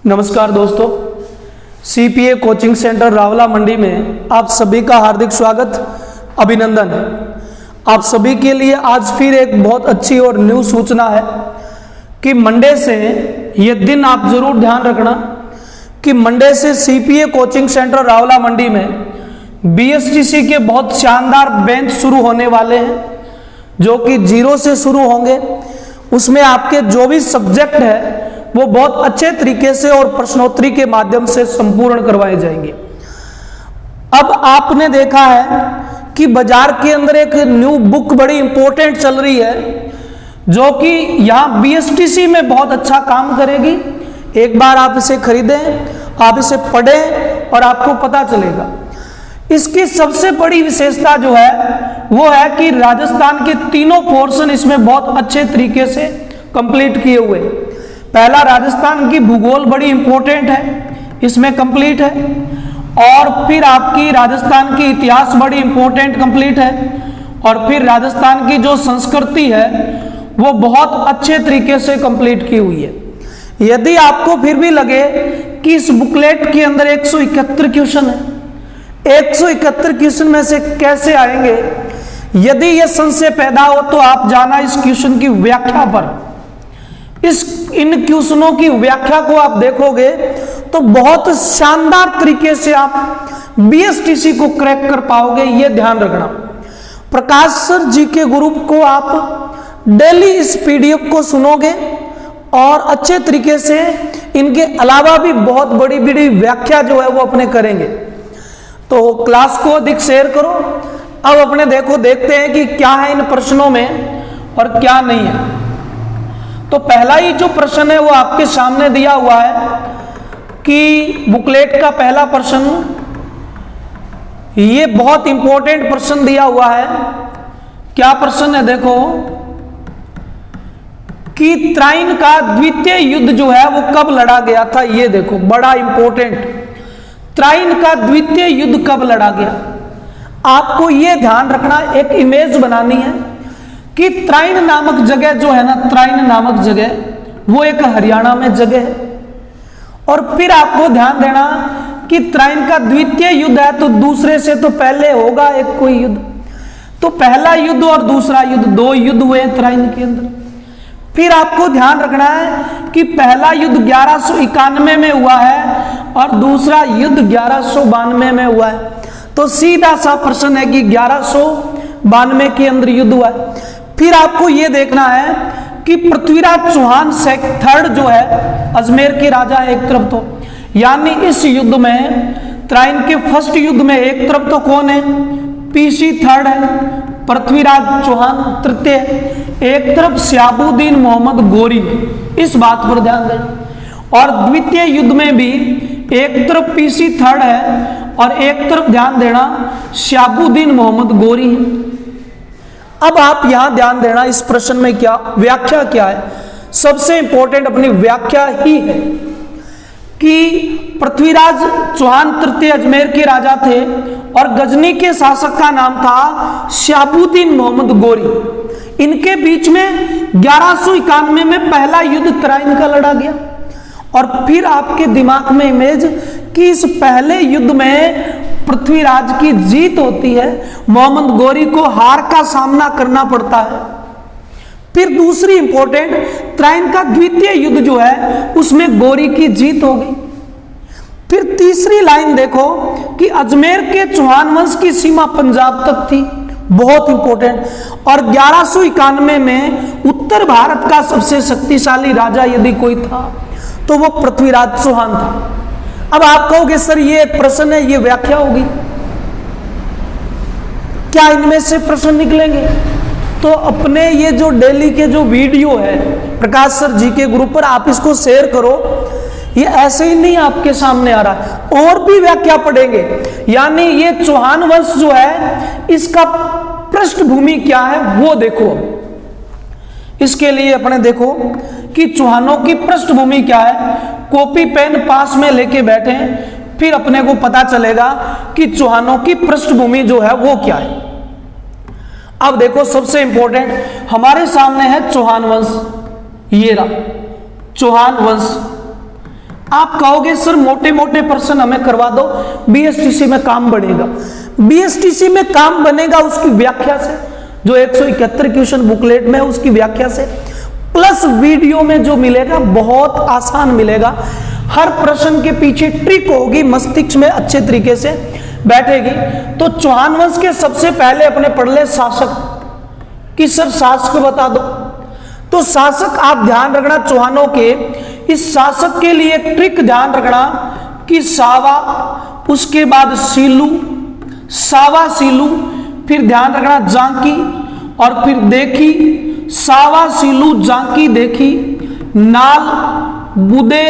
नमस्कार दोस्तों, CPA coaching centre Rawla मंडी में आप सभी का हार्दिक स्वागत, अभिनंदन है। आप सभी के लिए आज फिर एक बहुत अच्छी और न्यू सूचना है कि मंडे से ये दिन आप जरूर ध्यान रखना कि मंडे से सीपीए कोचिंग सेंटर रावला मंडी में बीएसटीसी के बहुत शानदार बेंच शुरू होने वाले हैं, जो कि 0 से शुरू होंगे। उसमें आपके जो भी सब्जेक्ट है वो बहुत अच्छे तरीके से और प्रश्नोत्तरी के माध्यम से संपूर्ण करवाए जाएंगे। अब आपने देखा है कि बाजार के अंदर एक न्यू बुक बड़ी इंपॉर्टेंट चल रही है, जो कि यहाँ बीएसटीसी में बहुत अच्छा काम करेगी। एक बार आप इसे खरीदें, आप इसे पढ़ें और आपको पता चलेगा। इसकी सबसे बड़ी विशेषता जो है वो है कि राजस्थान के तीनों पोर्शन इसमें बहुत अच्छे तरीके से कंप्लीट किए हुए। पहला, राजस्थान की भूगोल बड़ी इंपॉर्टेंट है, इसमें कंप्लीट है। और फिर आपकी राजस्थान की इतिहास बड़ी इंपॉर्टेंट कंप्लीट है। और फिर राजस्थान की जो संस्कृति है वो बहुत अच्छे तरीके से कंप्लीट की हुई है। यदि आपको फिर भी लगे कि इस बुकलेट के अंदर 171 क्वेश्चन है, 171 क्वेश्चन में से कैसे आएंगे, यदि यह संशय पैदा हो तो आप जाना इस क्वेश्चन की व्याख्या पर। इन क्वेश्चनों की व्याख्या को आप देखोगे तो बहुत शानदार तरीके से आप बीएसटीसी को क्रैक कर पाओगे, ये ध्यान रखना। प्रकाश सर जी के ग्रुप को आप डेली इस पीडीएफ को सुनोगे और अच्छे तरीके से इनके अलावा भी बहुत बड़ी बड़ी व्याख्या जो है वो अपने करेंगे। तो क्लास को अधिक शेयर करो। अब अपने देखते हैं कि क्या है इन प्रश्नों में और क्या नहीं है। तो पहला ही जो प्रश्न है वो आपके सामने दिया हुआ है कि बुकलेट का पहला प्रश्न, ये बहुत इंपॉर्टेंट प्रश्न दिया हुआ है। क्या प्रश्न है, देखो कि त्राइन का द्वितीय युद्ध जो है वो कब लड़ा गया था। ये देखो बड़ा इंपॉर्टेंट, त्राइन का द्वितीय युद्ध कब लड़ा गया। आपको ये ध्यान रखना, एक इमेज बनानी है कि त्राइन नामक जगह जो है ना, त्राइन नामक जगह वो एक हरियाणा में जगह है। और फिर आपको ध्यान देना कि त्राइन का द्वितीय युद्ध है तो दूसरे से तो पहले होगा एक कोई युद्ध। तो पहला युद्ध और दूसरा युद्ध, 2 युद्ध हुए त्राइन के अंदर। फिर आपको ध्यान रखना है कि पहला युद्ध 1191 में हुआ है और दूसरा युद्ध 1192 में हुआ है। तो सीधा सा प्रश्न है कि 1192 के अंदर युद्ध हुआ है। फिर आपको यह देखना है कि पृथ्वीराज चौहान थर्ड जो है अजमेर के राजा है एक तरफ, तो यानी इस युद्ध में त्राइन के फर्स्ट युद्ध में एक तरफ तो कौन है, पीसी थर्ड है, पृथ्वीराज चौहान तृतीय, एक तरफ शहाबुद्दीन मोहम्मद गोरी है। इस बात पर ध्यान दें। और द्वितीय युद्ध में भी एक तरफ पीसी थर्ड है और एक तरफ ध्यान देना शहाबुद्दीन मोहम्मद गोरी है। अब आप यहां ध्यान देना, इस प्रश्न में क्या व्याख्या क्या है। सबसे इंपॉर्टेंट अपनी व्याख्या ही है कि पृथ्वीराज चौहान तृतीय अजमेर के राजा थे और गजनी के शासक का नाम था शहाबुद्दीन मोहम्मद गोरी। इनके बीच में 1191 में पहला युद्ध त्राइन का लड़ा गया। और फिर आपके दिमाग में इमेज कि इस पहले युद्ध में पृथ्वीराज की जीत होती है, मोहम्मद गोरी को हार का सामना करना पड़ता है। फिर दूसरी इंपॉर्टेंट, त्राइन का द्वितीय युद्ध जो है उसमें गोरी की जीत हो गई। फिर तीसरी लाइन देखो कि अजमेर के चौहान वंश की सीमा पंजाब तक थी, बहुत इंपॉर्टेंट। और 1191 में उत्तर भारत का सबसे शक्तिशाली राजा यदि कोई था तो वो पृथ्वीराज चौहान था। अब आप कहोगे सर ये प्रश्न है, ये व्याख्या होगी, क्या इनमें से प्रश्न निकलेंगे? तो अपने ये जो डेली के जो वीडियो है प्रकाश सर जी के ग्रुप पर आप इसको शेयर करो। ये ऐसे ही नहीं आपके सामने आ रहा है, और भी व्याख्या पढ़ेंगे। यानी ये चौहान वंश जो है इसका पृष्ठभूमि क्या है वो देखो। इसके लिए अपने देखो कि चौहानों की पृष्ठभूमि क्या है, कॉपी पेन पास में लेके बैठे, फिर अपने को पता चलेगा कि चौहानों की पृष्ठभूमि जो है वो क्या है। अब देखो सबसे इंपॉर्टेंट हमारे सामने है चौहान वंश, ये रहा चौहान वंश। आप कहोगे सर मोटे मोटे प्रश्न हमें करवा दो, बीएसटीसी में काम बनेगा। बीएसटीसी में काम बनेगा उसकी व्याख्या से, जो 171 क्वेश्चन बुकलेट में है उसकी व्याख्या से, प्लस वीडियो में जो मिलेगा बहुत आसान मिलेगा। हर प्रश्न के पीछे ट्रिक होगी, मस्तिष्क में अच्छे तरीके से बैठेगी। तो चौहान वंश के सबसे पहले अपने पढ़ ले शासक, कि सर शासक बता दो। तो शासक आप ध्यान रखना, चौहानों के इस शासक के लिए एक ट्रिक ध्यान रखना कि सावा, उसके बाद सीलू, सावा सीलू, फिर ध्यान रखना जांकी, और फिर देखी, सावा सीलू जांकी देखी, नाल बुदे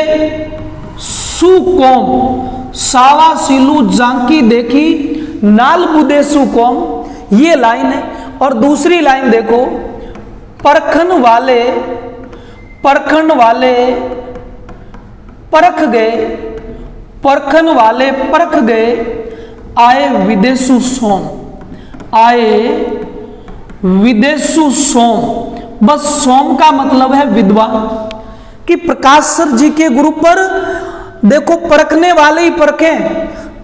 सुकोम, सावा सीलू जांकी देखी, नाल बुदे सुकोम, ये लाइन है। और दूसरी लाइन देखो, परखन वाले परख गए, परखन वाले परख गए, आए विदेशु सोम, आए विदेशु सोम। बस सोम का मतलब है विद्वान, कि प्रकाश सर जी के गुरु पर देखो परखने वाले ही परखे,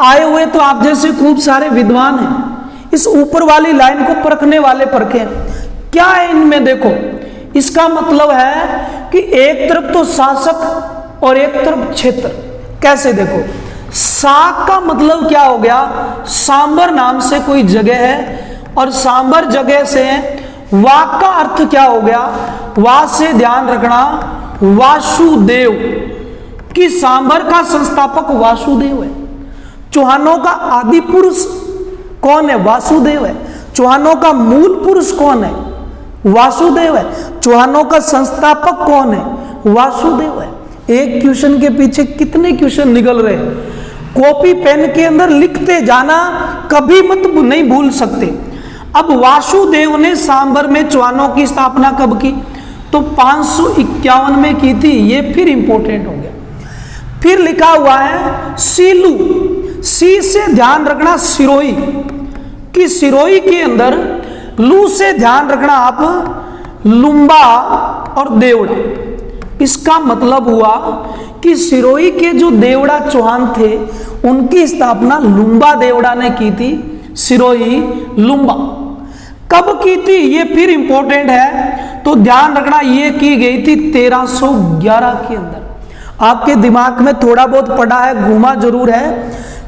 आए हुए तो आप जैसे खूब सारे विद्वान हैं। इस ऊपर वाली लाइन को परखने वाले परखे, क्या है इनमें देखो, इसका मतलब है कि एक तरफ तो शासक और एक तरफ क्षेत्र। कैसे देखो, साक का मतलब क्या हो गया, सांबर नाम से कोई जगह है, और सांबर जगह से वाक का अर्थ क्या हो गया, वा से ध्यान रखना वासुदेव, कि सांबर का संस्थापक वासुदेव है। चौहानों का आदि पुरुष कौन है, वासुदेव है। चौहानों का मूल पुरुष कौन है, वासुदेव है। चौहानों का संस्थापक कौन है, वासुदेव है। एक क्वेश्चन के पीछे कितने क्वेश्चन निकल रहे हैं, कॉपी पेन के अंदर लिखते जाना, कभी मत नहीं भूल सकते। अब वासुदेव ने सांबर में चौहानों की स्थापना कब की, तो 551 में की थी, ये फिर इंपॉर्टेंट हो गया। फिर लिखा हुआ है सीलू, सी से ध्यान रखना सिरोही, कि सिरोही के अंदर लू से ध्यान रखना आप लुम्बा और देवड़ा। इसका मतलब हुआ कि सिरोही के जो देवड़ा चौहान थे उनकी स्थापना लुम्बा देवड़ा ने की थी। सिरोही लुम्बा कब की थी, ये फिर इंपॉर्टेंट है, तो ध्यान रखना ये की गई थी 1311 के अंदर। आपके दिमाग में थोड़ा बहुत पड़ा है, घूमा जरूर है,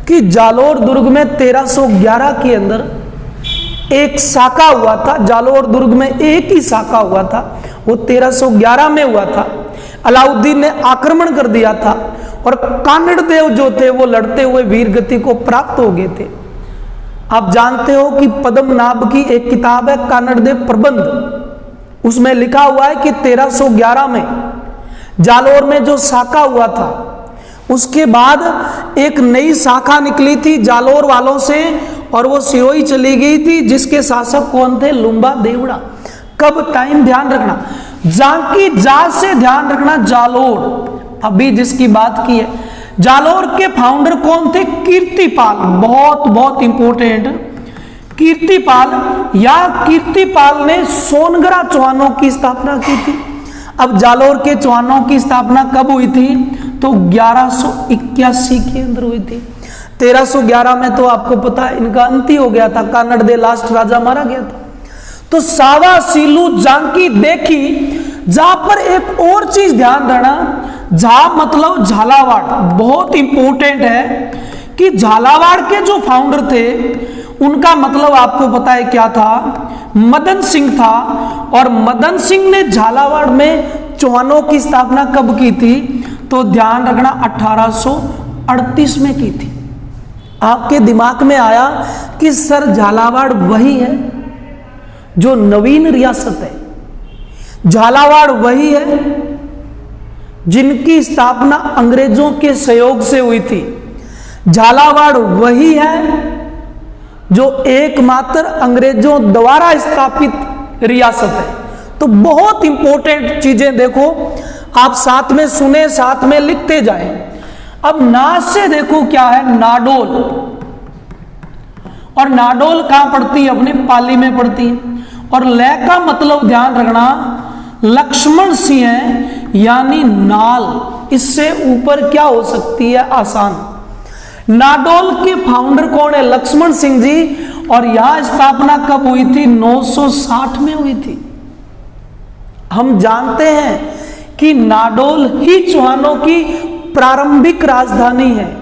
कि जालोर दुर्ग में 1311 के अंदर एक साका हुआ था। जालोर दुर्ग में एक ही साका हुआ था, वो 1311 में हुआ था। अलाउद्दीन ने आक्रमण कर दिया था और कानड़ देव जो थे वो लड़ते हुए वीर गति को प्राप्त हो गए थे। आप जानते हो कि पद्मनाभ की एक किताब है कानड़ देव प्रबंध, उसमें लिखा हुआ है कि 1311 में जालोर में जो शाखा हुआ था, उसके बाद एक नई शाखा निकली थी जालोर वालों से, और वो सिरोही चली गई थी, जिसके शासक कौन थे, लुम्बा देवड़ा। कब, टाइम ध्यान रखना, जांकी जा से ध्यान रखना जालोर, अभी जिसकी बात की है। जालोर के फाउंडर कौन थे, कीर्तिपाल, बहुत इंपॉर्टेंट, कीर्तिपाल, या कीर्तिपाल ने सोनगरा चौहानों की स्थापना की थी। अब जालोर के चौहानों की स्थापना कब हुई थी, तो 1181 के अंदर हुई थी। 1311 में तो आपको पता है इनका अंत ही हो गया था, कानड़ दे लास्ट राजा मारा गया था। तो सावा सीलू जांकी देखी, जहां पर एक और चीज ध्यान रखना, झा मतलब झालावाड़, बहुत इंपॉर्टेंट है कि झालावाड़ के जो फाउंडर थे उनका मतलब आपको पता है क्या था, मदन सिंह था। और मदन सिंह ने झालावाड़ में चौहानों की स्थापना कब की थी, तो ध्यान रखना 1838 में की थी। आपके दिमाग में आया कि सर झालावाड़ वही है जो नवीन रियासत है, झालावाड़ वही है जिनकी स्थापना अंग्रेजों के सहयोग से हुई थी, झालावाड़ वही है जो एकमात्र अंग्रेजों द्वारा स्थापित रियासत है। तो बहुत इंपॉर्टेंट चीजें देखो, आप साथ में सुने, साथ में लिखते जाएं। अब ना से देखो क्या है, नाडोल, और नाडोल कहां पड़ती है, अपने पाली में पड़ती है। और लय का मतलब ध्यान रखना लक्ष्मण सिंह है यानी नाल, इससे ऊपर क्या हो सकती है आसान। नाडोल के फाउंडर कौन है? लक्ष्मण सिंह जी। और यह स्थापना कब हुई थी? 960 में हुई थी। हम जानते हैं कि नाडोल ही चौहानों की प्रारंभिक राजधानी है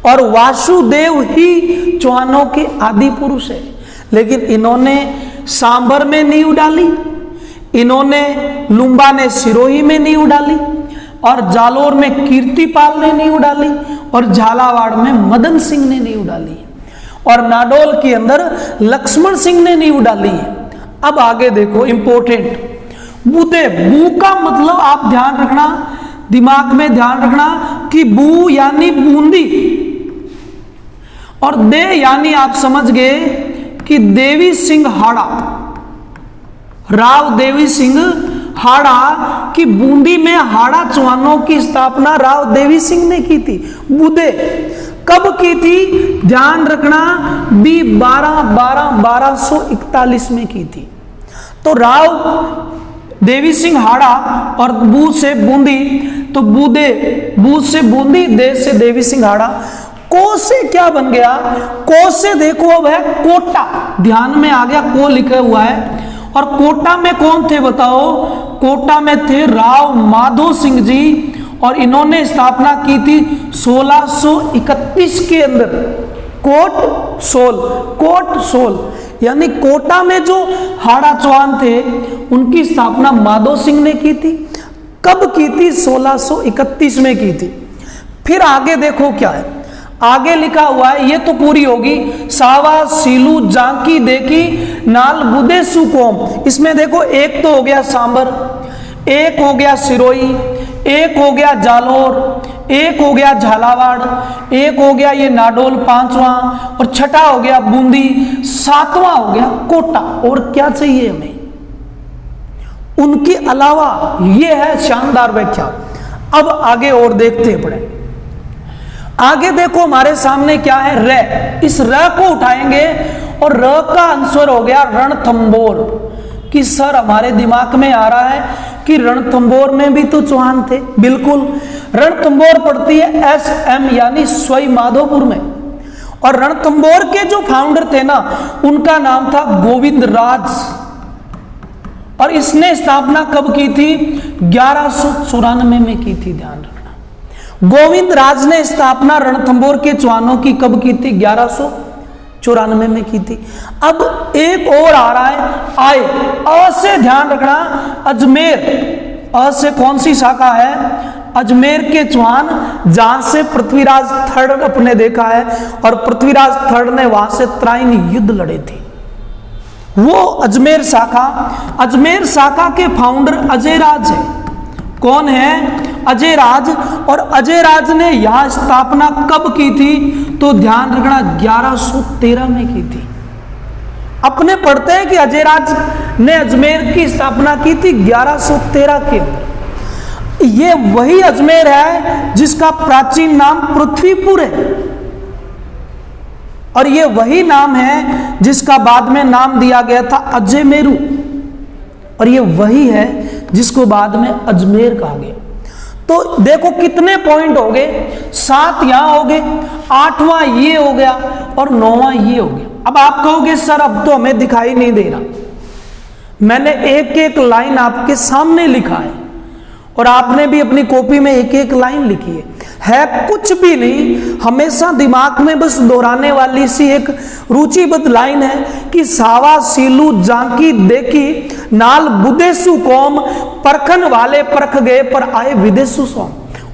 और वासुदेव ही चौहानों के आदि पुरुष है। लेकिन इन्होंने सांभर में नींव डाली, इन्होंने लुम्बा ने सिरोही में नींव डाली, और जालोर में कीर्तिपाल ने नींव डाली, और झालावाड़ में मदन सिंह ने नींव डाली, और नाडोल के अंदर लक्ष्मण सिंह ने नींव डाली है। अब आगे देखो, इंपॉर्टेंट बूदे। बू का मतलब आप ध्यान रखना, दिमाग में ध्यान रखना कि बू यानी बूंदी, और दे यानी आप समझ गए कि देवी सिंह हाड़ा, राव देवी सिंह हाड़ा की बूंदी में हाड़ा चौहानों की स्थापना राव देवी सिंह ने की थी। बुदे कब की थी? ध्यान रखना, बी 12/12/1241 में की थी। तो राव देवी सिंह हाड़ा और बू से बूंदी, तो बूदे, बू से बूंदी, दे से देवी सिंह हाड़ा। को से क्या बन गया? को से देखो अब है कोटा, ध्यान में आ गया, को लिखा हुआ है। और कोटा में कौन थे बताओ? कोटा में थे राव माधो सिंह जी, और इन्होंने स्थापना की थी 1631 के अंदर। कोट सोल यानी कोटा में जो हाड़ा चौहान थे उनकी स्थापना माधो सिंह ने की थी। कब की थी? 1631 में की थी। फिर आगे देखो क्या है, आगे लिखा हुआ है, ये तो पूरी होगी। सावा सीलू जांकी देखी नाल बुदे सुकोम। इसमें देखो, एक तो हो गया सांबर, एक हो गया सिरोही, एक हो गया जालोर, एक हो गया झालावाड़, एक हो गया ये नाडोल पांचवा, और छठा हो गया बूंदी, सातवां हो गया कोटा। और क्या चाहिए हमें उनके अलावा? ये है शानदार व्याख्या। अब आगे और देखते पड़े। आगे देखो हमारे सामने क्या है? र। इस र को उठाएंगे और र का आंसर हो गया रणथंबोर। कि सर हमारे दिमाग में आ रहा है कि रणथंबोर में भी तो चौहान थे। बिल्कुल, रणथंबोर पड़ती है SM यानी सवाई माधोपुर में। और रणथंबोर के जो फाउंडर थे ना, उनका नाम था गोविंद राज, और इसने स्थापना कब की थी? 1194 में की थी। ध्यान रखना, गोविंद राज ने स्थापना रणथंबोर के चौहानों की कब की थी? 1194 में की थी। अब एक और आ रहा है आय। अ से ध्यान रखना, अजमेर। अ से कौन सी शाखा है? अजमेर के चौहान, जहां से पृथ्वीराज थर्ड अपने देखा है, और पृथ्वीराज थर्ड ने वहां से त्राइन युद्ध लड़े थे, वो अजमेर शाखा। अजमेर शाखा के फाउंडर अजय राज है। कौन है? अजय राज। और अजय राज ने यहां स्थापना कब की थी? तो ध्यान रखना, 1113 में की थी। अपने पढ़ते हैं कि अजय राज ने अजमेर की स्थापना की थी 1113 के अंदर। ये वही अजमेर है जिसका प्राचीन नाम पृथ्वीपुर है, और ये वही नाम है जिसका बाद में नाम दिया गया था अजमेरू, और ये वही है जिसको बाद में अजमेर कहा गया। तो देखो कितने पॉइंट हो गए, 7 यहां हो गए, 8वां ये हो गया, और 9वां ये हो गया। अब आप कहोगे सर अब तो हमें दिखाई नहीं दे रहा। मैंने एक एक लाइन आपके सामने लिखा है, और आपने भी अपनी कॉपी में एक एक लाइन लिखी है कुछ भी नहीं, हमेशा दिमाग में बस दोहराने वाली सी एक रुचिबद्ध लाइन है कि सावा सीलू जांकी देखी नाल बुदेसु कौम, परखन वाले परख गए पर आए विदेशु सोम।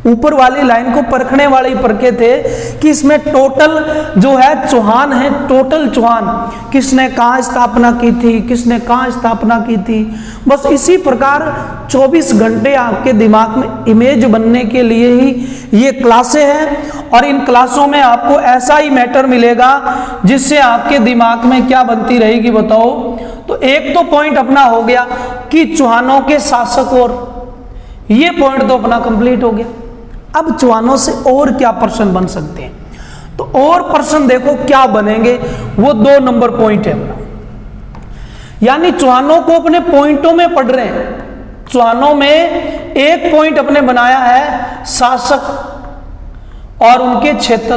ऊपर वाली लाइन को परखने वाले परखे थे कि इसमें टोटल जो है चौहान है, टोटल चौहान किसने कहाँ स्थापना की थी, किसने कहाँ स्थापना की थी। बस इसी प्रकार 24 घंटे आपके दिमाग में इमेज बनने के लिए ही ये क्लासें हैं, और इन क्लासों में आपको ऐसा ही मैटर मिलेगा जिससे आपके दिमाग में क्या बनती रहेगी बताओ। तो एक तो पॉइंट अपना हो गया कि चौहानों के शासक, और ये पॉइंट तो अपना कंप्लीट हो गया। अब चौहानों से और क्या प्रश्न बन सकते हैं, तो और प्रश्न देखो क्या बनेंगे, वो 2 नंबर पॉइंट है अपना। यानी चौहानों को अपने पॉइंटों में पढ़ रहे हैं। चौहानों में एक पॉइंट अपने बनाया है शासक और उनके क्षेत्र,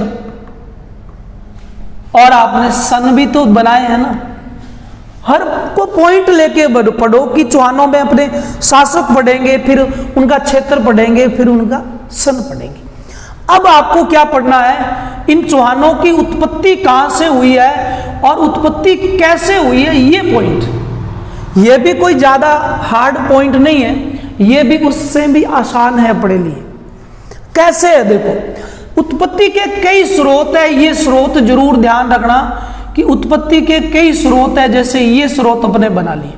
और आपने सन भी तो बनाए हैं ना। हर को पॉइंट लेके पढ़ो कि चौहानों में अपने शासक पढ़ेंगे, फिर उनका क्षेत्र पढ़ेंगे, फिर उनका सन पढ़ेंगे। अब आपको क्या पढ़ना है, इन चौहानों की उत्पत्ति कहां से हुई है और उत्पत्ति कैसे हुई है, ये पॉइंट। ये भी कोई ज्यादा हार्ड पॉइंट नहीं है, ये भी उससे भी आसान है अपने लिए। कैसे है देखो, उत्पत्ति के कई स्रोत है, ये स्रोत जरूर ध्यान रखना कि उत्पत्ति के कई स्रोत है। जैसे ये स्रोत अपने बना लिए।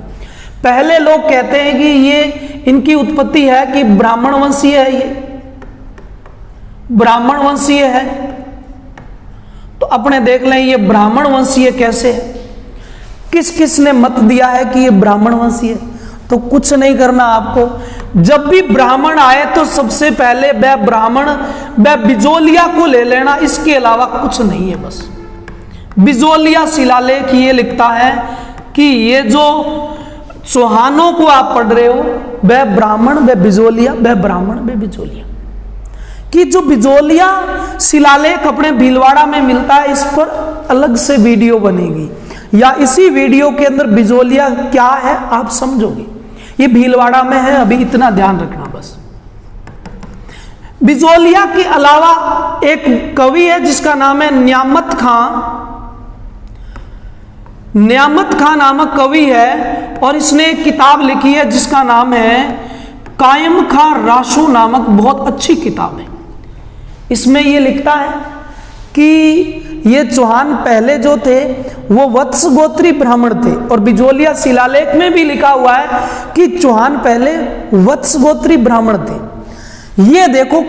पहले लोग कहते हैं कि ये इनकी उत्पत्ति है कि ब्राह्मण वंशीय है, ये ब्राह्मण वंशीय है। तो अपने देख लें ये ब्राह्मण वंशीय कैसे है, किस किस ने मत दिया है कि ये ब्राह्मण वंशीय है। तो कुछ नहीं करना आपको, जब भी ब्राह्मण आए तो सबसे पहले वह ब्राह्मण वह बिजोलिया को ले लेना, इसके अलावा कुछ नहीं है। बस बिजोलिया शिलालेख ये लिखता है कि ये जो चौहानों को आप पढ़ रहे हो वह ब्राह्मण, वह बिजोलिया, वह ब्राह्मण, वह बिजोलिया। कि जो बिजोलिया शिलालेख अपने भीलवाड़ा में मिलता है, इस पर अलग से वीडियो बनेगी, या इसी वीडियो के अंदर बिजोलिया क्या है आप समझोगे। ये भीलवाड़ा में है, अभी इतना ध्यान रखना बस। बिजोलिया के अलावा एक कवि है जिसका नाम है न्यामत खां। न्यामत खां नामक कवि है और इसने एक किताब लिखी है जिसका नाम है कायम खां रासो नामक, बहुत अच्छी किताब है। इसमें ये लिखता है कि ये चौहान पहले जो थे वो वत्स गोत्री ब्राह्मण थे, और बिजोलिया शिलालेख में भी लिखा हुआ है कि चौहान पहले वत्स गोत्री ब्राह्मण थे। ये देखो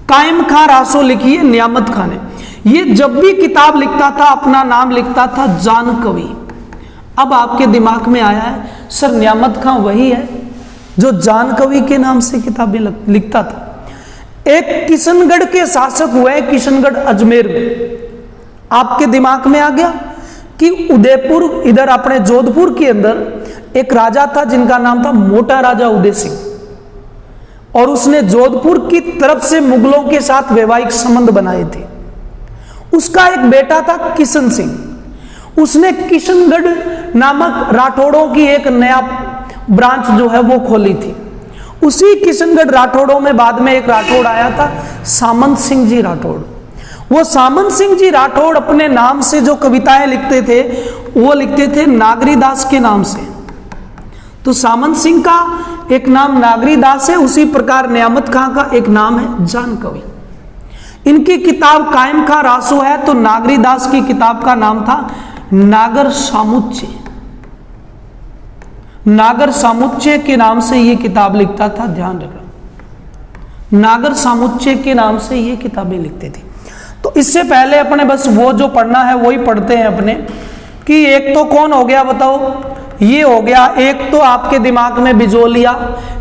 कायम खां रासो लिखी है न्यामत खां ने। ये जब भी किताब लिखता था अपना नाम लिखता था जान कवि। अब आपके दिमाग में आया है सर न्यामत खां वही है जो जान कवि के नाम से किताबें लिखता था। एक किशनगढ़ के शासक हुए, किशनगढ़ अजमेर में। आपके दिमाग में आ गया कि उदयपुर, इधर अपने जोधपुर के अंदर एक राजा था जिनका नाम था मोटा राजा उदय सिंह, और उसने जोधपुर की तरफ से मुगलों के साथ वैवाहिक संबंध बनाए थे। उसका एक बेटा था किशन सिंह। उसने किशनगढ़ नामक राठौड़ों की एक नया ब्रांच जो है वो खोली थी। उसी किशनगढ़ राठौड़ों में बाद में एक राठौड़ आया था सामंत सिंह जी राठौड़। वो सामंत सिंह जी राठौड़ अपने नाम से जो कविताएं लिखते थे वो लिखते थे नागरी दास के नाम से। तो सामंत सिंह का एक नाम नागरी दास है, उसी प्रकार न्यामत खां का एक नाम है जान कवि। इनकी किताब कायम खां रासो है, तो नागरी दास की किताब का नाम था नागर सामुच्चय। नागर सामुच्चय के नाम से ये किताब लिखता था, ध्यान रखना, नागर सामुच्चय के नाम से ये किताबें लिखते थे। तो इससे पहले अपने बस वो जो पढ़ना है वही पढ़ते हैं अपने, कि एक तो कौन हो गया बताओ, ये हो गया। एक तो आपके दिमाग में बिजोलिया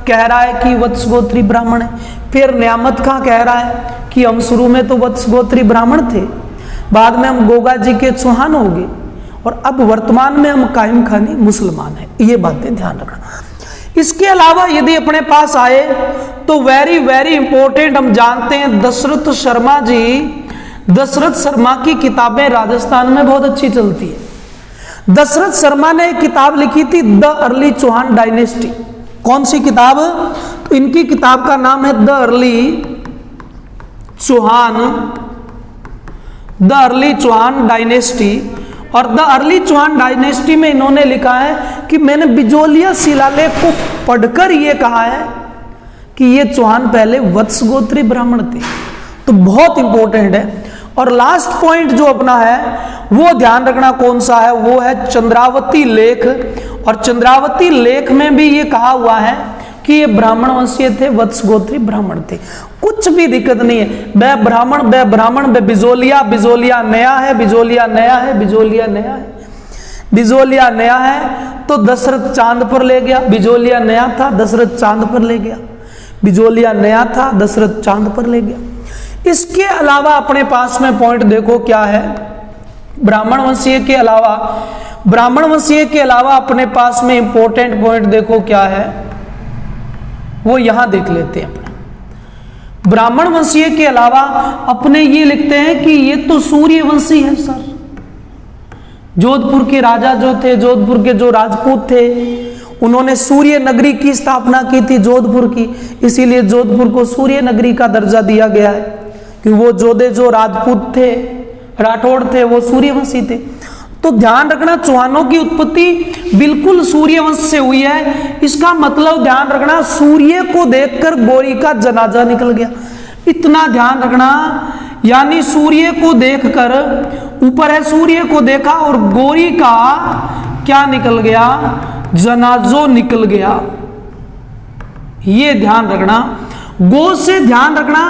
कह रहा है कि वत्स गोत्री ब्राह्मण है, फिर न्यामत खां कह रहा है कि हम शुरू में तो वत्स गोत्री ब्राह्मण थे, बाद में हम गोगा जी के चौहान हो गए, और अब वर्तमान में हम कायम खानी मुसलमान हैं। ये बातें ध्यान रखना। इसके अलावा यदि अपने पास आए तो वेरी वेरी इंपॉर्टेंट, हम जानते हैं दशरथ शर्मा जी, दशरथ शर्मा की किताबें राजस्थान में बहुत अच्छी चलती है। दशरथ शर्मा ने एक किताब लिखी थी द अर्ली चौहान डायनेस्टी। कौन सी किताब? तो इनकी किताब का नाम है द अर्ली चौहान डायनेस्टी। और द अर्ली चौहान डायनेस्टी में इन्होंने लिखा है कि मैंने बिजोलिया शिलालेख को पढ़कर ये कहा है कि ये चौहान पहले वत्स गोत्री ब्राह्मण थे। तो बहुत इंपॉर्टेंट है। और लास्ट पॉइंट जो अपना है वो ध्यान रखना कौन सा है, वो है चंद्रावती लेख। और चंद्रावती लेख में भी ये कहा हुआ है कि ये ब्राह्मण वंशीय थे, वत्स गोत्री ब्राह्मण थे। कुछ भी दिक्कत नहीं है, वह ब्राह्मण वह बिजोलिया, बिजोलिया नया है, बिजोलिया नया है, बिजोलिया नया है, बिजोलिया नया है। तो दशरथ चांद पर ले गया, बिजोलिया नया था, दशरथ चांद पर ले गया, बिजोलिया नया था, दशरथ चांद पर ले गया। इसके अलावा अपने पास में पॉइंट देखो क्या है, ब्राह्मण वंशीय के अलावा अपने पास में इंपॉर्टेंट पॉइंट देखो क्या है। वो यहां देख लेते हैं अपने। ब्राह्मण वंशीय के अलावा अपने ये लिखते हैं कि ये तो सूर्यवंशी है सर। जोधपुर के राजा जो थे, जोधपुर के जो राजपूत थे, उन्होंने सूर्य नगरी की स्थापना की थी जोधपुर की, इसीलिए जोधपुर को सूर्य नगरी का दर्जा दिया गया है कि वो जोधे जो राजपूत थे, राठौड़ थे, वो सूर्यवंशी थे। तो ध्यान रखना चौहानों की उत्पत्ति बिल्कुल सूर्यवंश से हुई है। इसका मतलब ध्यान रखना सूर्य को देखकर गौरी का जनाजा निकल गया, इतना ध्यान रखना। यानी सूर्य को देखकर, ऊपर है सूर्य को देखा और गौरी का क्या निकल गया, जनाजो निकल गया। ये ध्यान रखना। गो से ध्यान रखना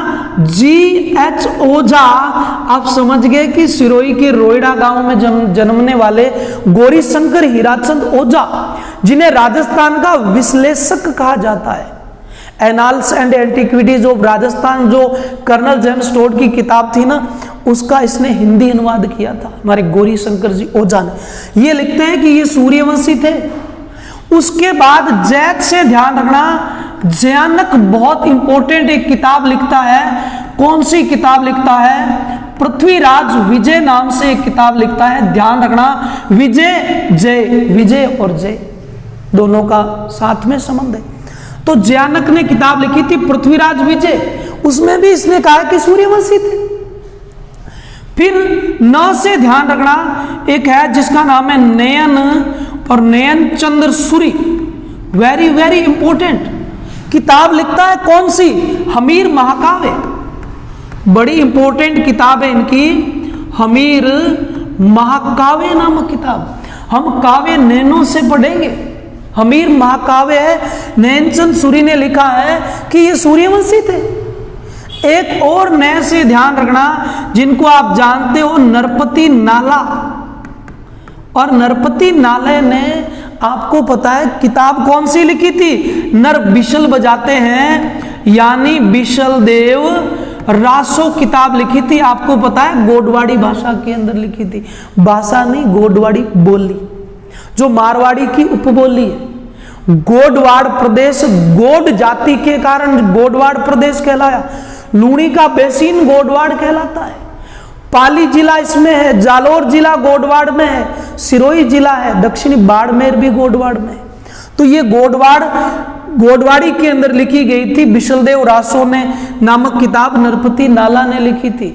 GH ओझा, आप समझ गए कि सिरोही के रोइडा गांव में जन्मने वाले गौरी शंकर हीराचंद ओझा, जिन्हें राजस्थान का विश्लेषक कहा जाता है। Annals and antiquities of Rajasthan जो कर्नल जेम्स टोड की किताब थी ना, उसका इसने हिंदी अनुवाद किया था हमारे गौरी शंकर जी ओझा ने। ये लिखते हैं कि ये सूर्यवंशी थे। उसके बाद जैत से ध्यान रखना, जयानक बहुत इंपॉर्टेंट एक किताब लिखता है। कौन सी किताब लिखता है? पृथ्वीराज विजय नाम से एक किताब लिखता है। ध्यान रखना, विजय जय, विजय और जय दोनों का साथ में संबंध है। तो जयानक ने किताब लिखी थी पृथ्वीराज विजय, उसमें भी इसने कहा कि सूर्यवंशी थे। फिर न से ध्यान रखना, एक है जिसका नाम है नयन, और नयन चंद्र सूरी, वेरी वेरी इंपॉर्टेंट किताब लिखता है। कौन सी? हमीर महाकाव्य, बड़ी इंपॉर्टेंट किताब है इनकी, हमीर महाकाव्य नामक किताब। हम काव्य नैनों से पढ़ेंगे। हमीर महाकाव्य है, नयनचंद सूरी ने लिखा है कि ये सूर्यवंशी थे। एक और नए से ध्यान रखना, जिनको आप जानते हो, नरपति नाला। और नरपति नाले ने, आपको पता है किताब कौन सी लिखी थी? नर बिशल बजाते हैं, यानी बिशल देव रासो किताब लिखी थी। आपको पता है गोडवाड़ी भाषा के अंदर लिखी थी। भाषा नहीं, गोडवाड़ी बोली, जो मारवाड़ी की उपबोली है। गोडवाड़ प्रदेश गोड जाति के कारण गोडवाड़ प्रदेश कहलाया। लूणी का बेसिन गोडवाड़ कहलाता है। पाली जिला इसमें है, जालोर जिला गोडवाड़ में है, सिरोही जिला है, दक्षिणी बाड़मेर भी गोडवाड़ में है। तो ये गोडवाड़ी के अंदर लिखी गई थी। बिशलदेव रासो ने नामक किताब नरपति नाला ने लिखी थी।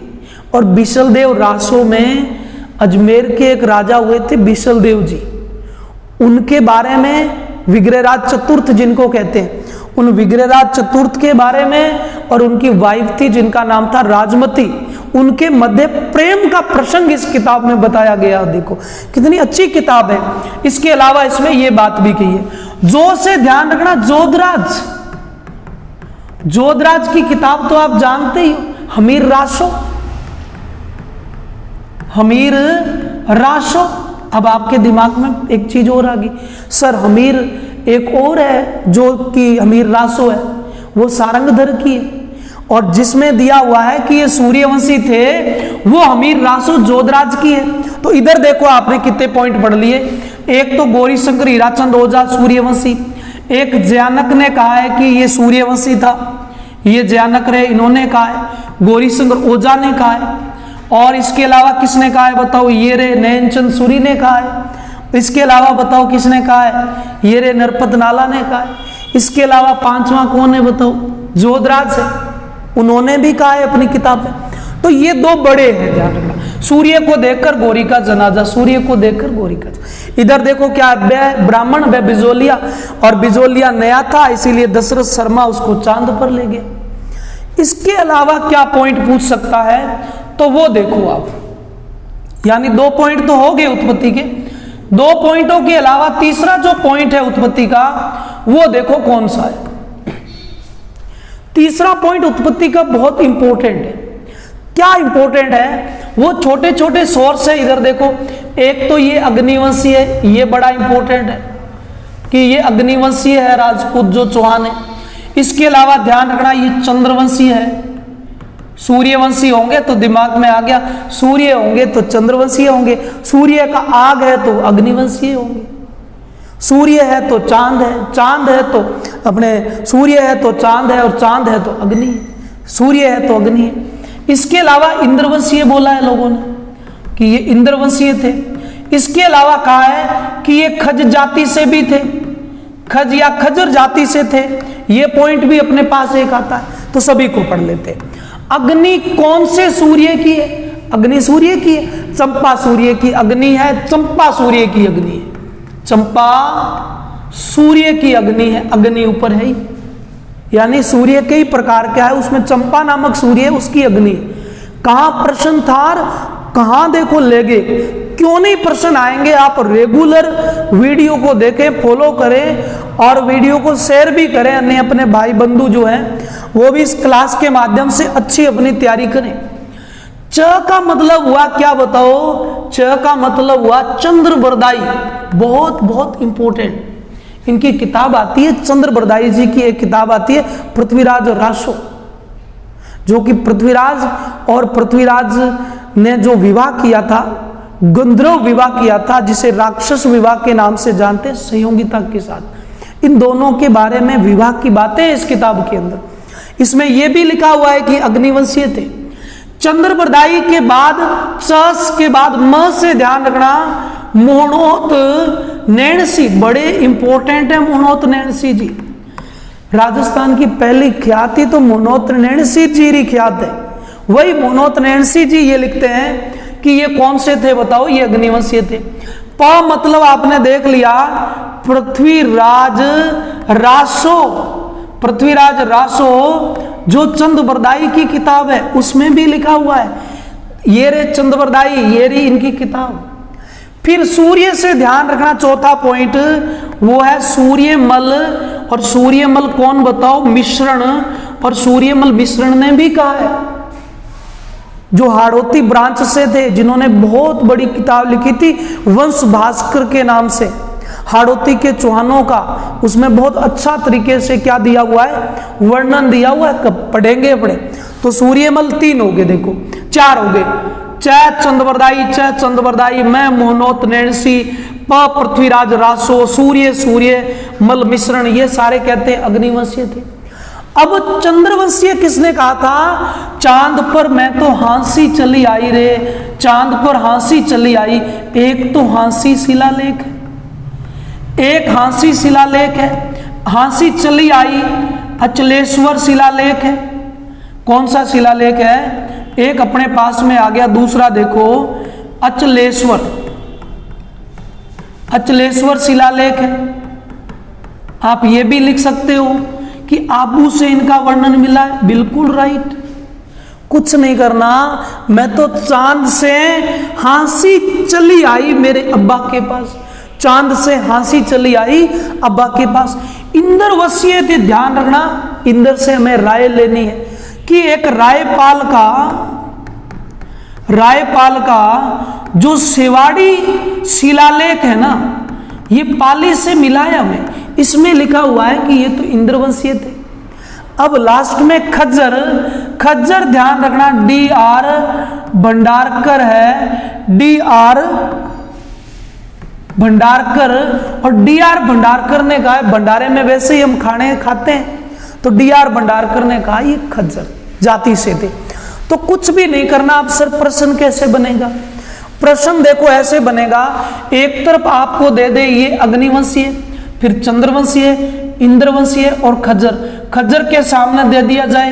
और बिशलदेव रासो में अजमेर के एक राजा हुए थे बिशलदेव जी, उनके बारे में विग्रहराज चतुर्थ जिनको कहते हैं, उन विग्रहराज चतुर्थ के बारे में, और उनकी वाइफ थी जिनका नाम था राजमती, उनके मध्य प्रेम का प्रसंग इस किताब में बताया गया। देखो कितनी अच्छी किताब है। इसके अलावा इसमें यह बात भी कही है। जो से ध्यान रखना, जोधराज, जोधराज की किताब तो आप जानते ही हो, हमीर रासो, हमीर रासो। अब आपके दिमाग में एक चीज और आ गई, सर हमीर एक और है जो कि हमीर रासो है, वो सारंगधर की है, और जिसमें दिया हुआ है कि ये सूर्यवंशी थे, वो हमीर रासो जोधराज की है। तो इधर देखो आपने कितने पॉइंट पढ़ लिए। एक तो गौरी शंकर हीराचंद ओझा सूर्यवंशी, एक जयानक ने कहा है कि ये सूर्यवंशी था, ये जयानक रहे, इन्होंने कहा है, गौरी शंकर ओझा ने कहा है, और इसके अलावा किसने कहा है बताओ? ये रे नयनचंद सूरी ने कहा है। इसके अलावा बताओ किसने कहा है? ये रे नरपत नाला ने कहा है। इसके अलावा पांचवा कौन है बताओ? जोधराज है, उन्होंने भी कहा है अपनी किताब में। तो ये दो बड़े हैं, ध्यान रखना। सूर्य को देखकर गौरी का जनाजा, सूर्य को देखकर गौरी का। इधर देखो क्या ब्राह्मण व बिजोलिया, और बिजोलिया नया था इसीलिए दशरथ शर्मा उसको चांद पर ले गया। इसके अलावा क्या पॉइंट पूछ सकता है, तो वो देखो आप, यानी 2 पॉइंट तो हो गए उत्पत्ति के। 2 पॉइंटों के अलावा तीसरा जो पॉइंट है उत्पत्ति का, वो देखो कौन सा है। तीसरा पॉइंट उत्पत्ति का बहुत इंपॉर्टेंट है। क्या इंपॉर्टेंट है? वो छोटे छोटे सोर्स है। इधर देखो, एक तो ये अग्निवंशी है, ये बड़ा इंपॉर्टेंट है कि ये अग्निवंशी है, राजपूत जो चौहान है। इसके अलावा ध्यान रखना ये चंद्रवंशी है। सूर्यवंशी होंगे तो दिमाग में आ गया, सूर्य होंगे तो चंद्रवंशी होंगे, सूर्य का आग है तो अग्निवंशी होंगे। सूर्य है तो चांद है, चांद है तो अपने सूर्य है तो चांद है, और चांद है तो अग्नि है, सूर्य है तो अग्नि है। इसके अलावा इंद्रवंशीय बोला है लोगों ने कि ये इंद्रवंशीय थे। इसके अलावा कहा है कि ये खज जाति से भी थे, खज या खजर जाति से थे। ये पॉइंट भी अपने पास एक आता है, तो सभी को पढ़ लेते। अग्नि कौन से सूर्य की है? अग्नि सूर्य की है, चंपा सूर्य की अग्नि है, चंपा सूर्य की अग्नि है, चंपा सूर्य की अग्नि है, अग्नि ऊपर है ही, यानी सूर्य कई प्रकार का है, उसमें चंपा नामक सूर्य है, उसकी अग्नि। कहां प्रश्न था, कहां देखो ले गए, क्यों नहीं प्रश्न आएंगे? आप रेगुलर वीडियो को देखें, फॉलो करें और वीडियो को शेयर भी करें, अन्य अपने भाई बंधु जो हैं वो भी इस क्लास के माध्यम से अच्छी अपनी तैयारी करें। च का मतलब हुआ क्या बताओ? च का मतलब हुआ चंद्र बरदाई, बहुत बहुत इंपॉर्टेंट। इनकी किताब आती है, चंद्र बरदाई जी की एक किताब आती है, पृथ्वीराज और रासो, जो कि पृथ्वीराज ने जो विवाह किया था, गंधर्व विवाह किया था, जिसे राक्षस विवाह के नाम से जानते, संयोगिता के साथ। इन दोनों के बारे में विवाह की बातें इस किताब के अंदर। इसमें यह भी लिखा हुआ है कि अग्निवंशीय थे। चंद्र बरदाई के बाद चस के बाद म से ध्यान रखना, मोहनोत नैणसी, बड़े इंपॉर्टेंट है मोहनोत नैणसी जी। राजस्थान की पहली ख्याति तो मोहनोत नैणसी जी की ख्यात है। वही मोहनोत नैणसी जी ये लिखते हैं कि ये कौन से थे बताओ? ये अग्निवंशीय थे। प मतलब आपने देख लिया, पृथ्वीराज रासो, पृथ्वीराज रासो जो चंद्र बरदाई की किताब है उसमें भी लिखा हुआ है। ये रे चंद्र बरदाई, ये रे इनकी किताब। फिर सूर्य से ध्यान रखना, चौथा पॉइंट वो है सूर्यमल। और सूर्यमल कौन बताओ? मिश्रण। और सूर्यमल मिश्रण ने भी कहा है, जो हाड़ौती ब्रांच से थे, जिन्होंने बहुत बड़ी किताब लिखी थी वंश भास्कर के नाम से, हाड़ौती के चौहानों का, उसमें बहुत अच्छा तरीके से क्या दिया हुआ है, वर्णन दिया हुआ है। कब पढ़ेंगे? पढ़े तो सूर्यमल 3 हो गए, देखो 4 हो गए। च चंद्र बरदाई, मैं मोहनोत नैणसी, प पृथ्वीराज रासो, सूर्य मल मिश्रण, ये सारे कहते हैं अग्निवंशीय थे। अब चंद्रवंशीय किसने कहा था? चांद पर मैं तो हाँसी चली आई रे, चांद पर हाँसी चली आई। एक तो हाँसी शिलालेख है, एक हाँसी शिलालेख है, हाँसी चली आई अचलेश्वर शिलालेख है। कौन सा शिलालेख है? एक अपने पास में आ गया, दूसरा देखो अचलेश्वर शिलालेख है। आप ये भी लिख सकते हो कि आबू से इनका वर्णन मिला है, बिल्कुल राइट। कुछ नहीं करना, मैं तो चांद से हाँसी चली आई मेरे अब्बा के पास, चांद से हाँसी चली आई अब्बा के पास। इंद्रवंशीय थे, ध्यान रखना, इंद्र से हमें राय लेनी है कि एक रायपाल का जो सेवाड़ी शिलालेख है ना, ये पाली से मिला है हमें, इसमें लिखा हुआ है कि ये तो इंद्रवंशीय थे। अब लास्ट में खज्जर ध्यान रखना, DR भंडारकर है, DR भंडारकर। और DR भंडारकर ने कहा है, भंडारे में वैसे ही हम खाने खाते हैं, तो DR भंडारकर ने कहा ये खज्जर जाति से थे। तो कुछ भी नहीं करना। अब सर प्रश्न कैसे बनेगा? प्रश्न देखो ऐसे बनेगा, एक तरफ आपको दे दे ये अग्निवंशीय, फिर चंद्रवंशीय, इंद्रवंशीय और खज्जर के सामने दे दिया जाए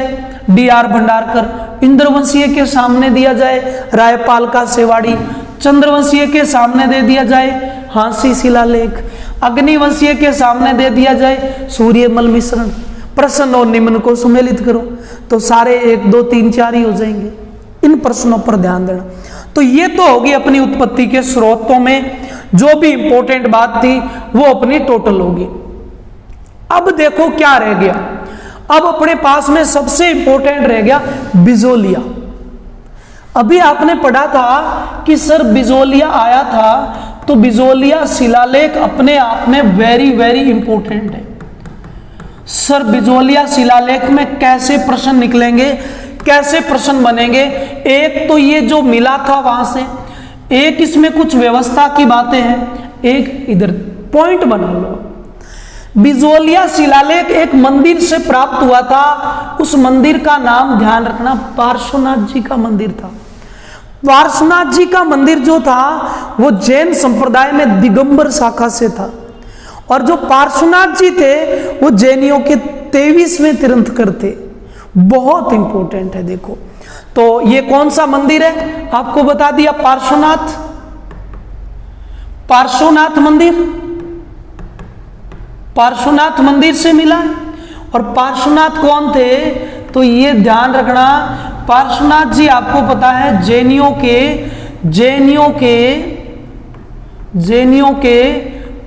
DR भंडारकर, इंद्रवंशीय के सामने दिया जाए रायपाल का सेवाड़ी, चंद्रवंशीय के सामने दे दिया जाए हाँसी शिलालेख, अग्निवंशीय के सामने दे दिया जाए सूर्यमल मिश्रण। प्रश्न और निम्न को सुमेलित करो तो सारे 1 2 3 4 ही हो जाएंगे। इन प्रश्नों पर ध्यान देना। तो ये तो होगी अपनी उत्पत्ति के स्रोतों में जो भी इंपॉर्टेंट बात थी वो अपनी टोटल होगी। अब देखो क्या रह गया, अब अपने पास में सबसे इंपॉर्टेंट रह गया बिजोलिया। अभी आपने पढ़ा था कि सर बिजोलिया आया था, तो बिजोलिया शिलालेख अपने आप में वेरी वेरी इंपॉर्टेंट है। सर बिजोलिया शिलालेख में कैसे प्रश्न निकलेंगे, कैसे प्रश्न बनेंगे? एक तो ये जो मिला था वहां से, एक इसमें कुछ व्यवस्था की बातें हैं, एक इधर पॉइंट बना लो। बिजोलिया शिलालेख एक मंदिर से प्राप्त हुआ था, उस मंदिर का नाम ध्यान रखना पार्श्वनाथ जी का मंदिर था। पार्श्वनाथ जी का मंदिर जो था वो जैन संप्रदाय में दिगंबर शाखा से था, और जो पार्श्वनाथ जी थे वो जैनियों के 23वें तीर्थंकर थे। बहुत इंपॉर्टेंट है। देखो तो ये कौन सा मंदिर है, आपको बता दिया पार्श्वनाथ मंदिर, पार्श्वनाथ मंदिर से मिला है। और पार्श्वनाथ कौन थे, तो ये ध्यान रखना, पार्श्वनाथ जी आपको पता है जैनियों के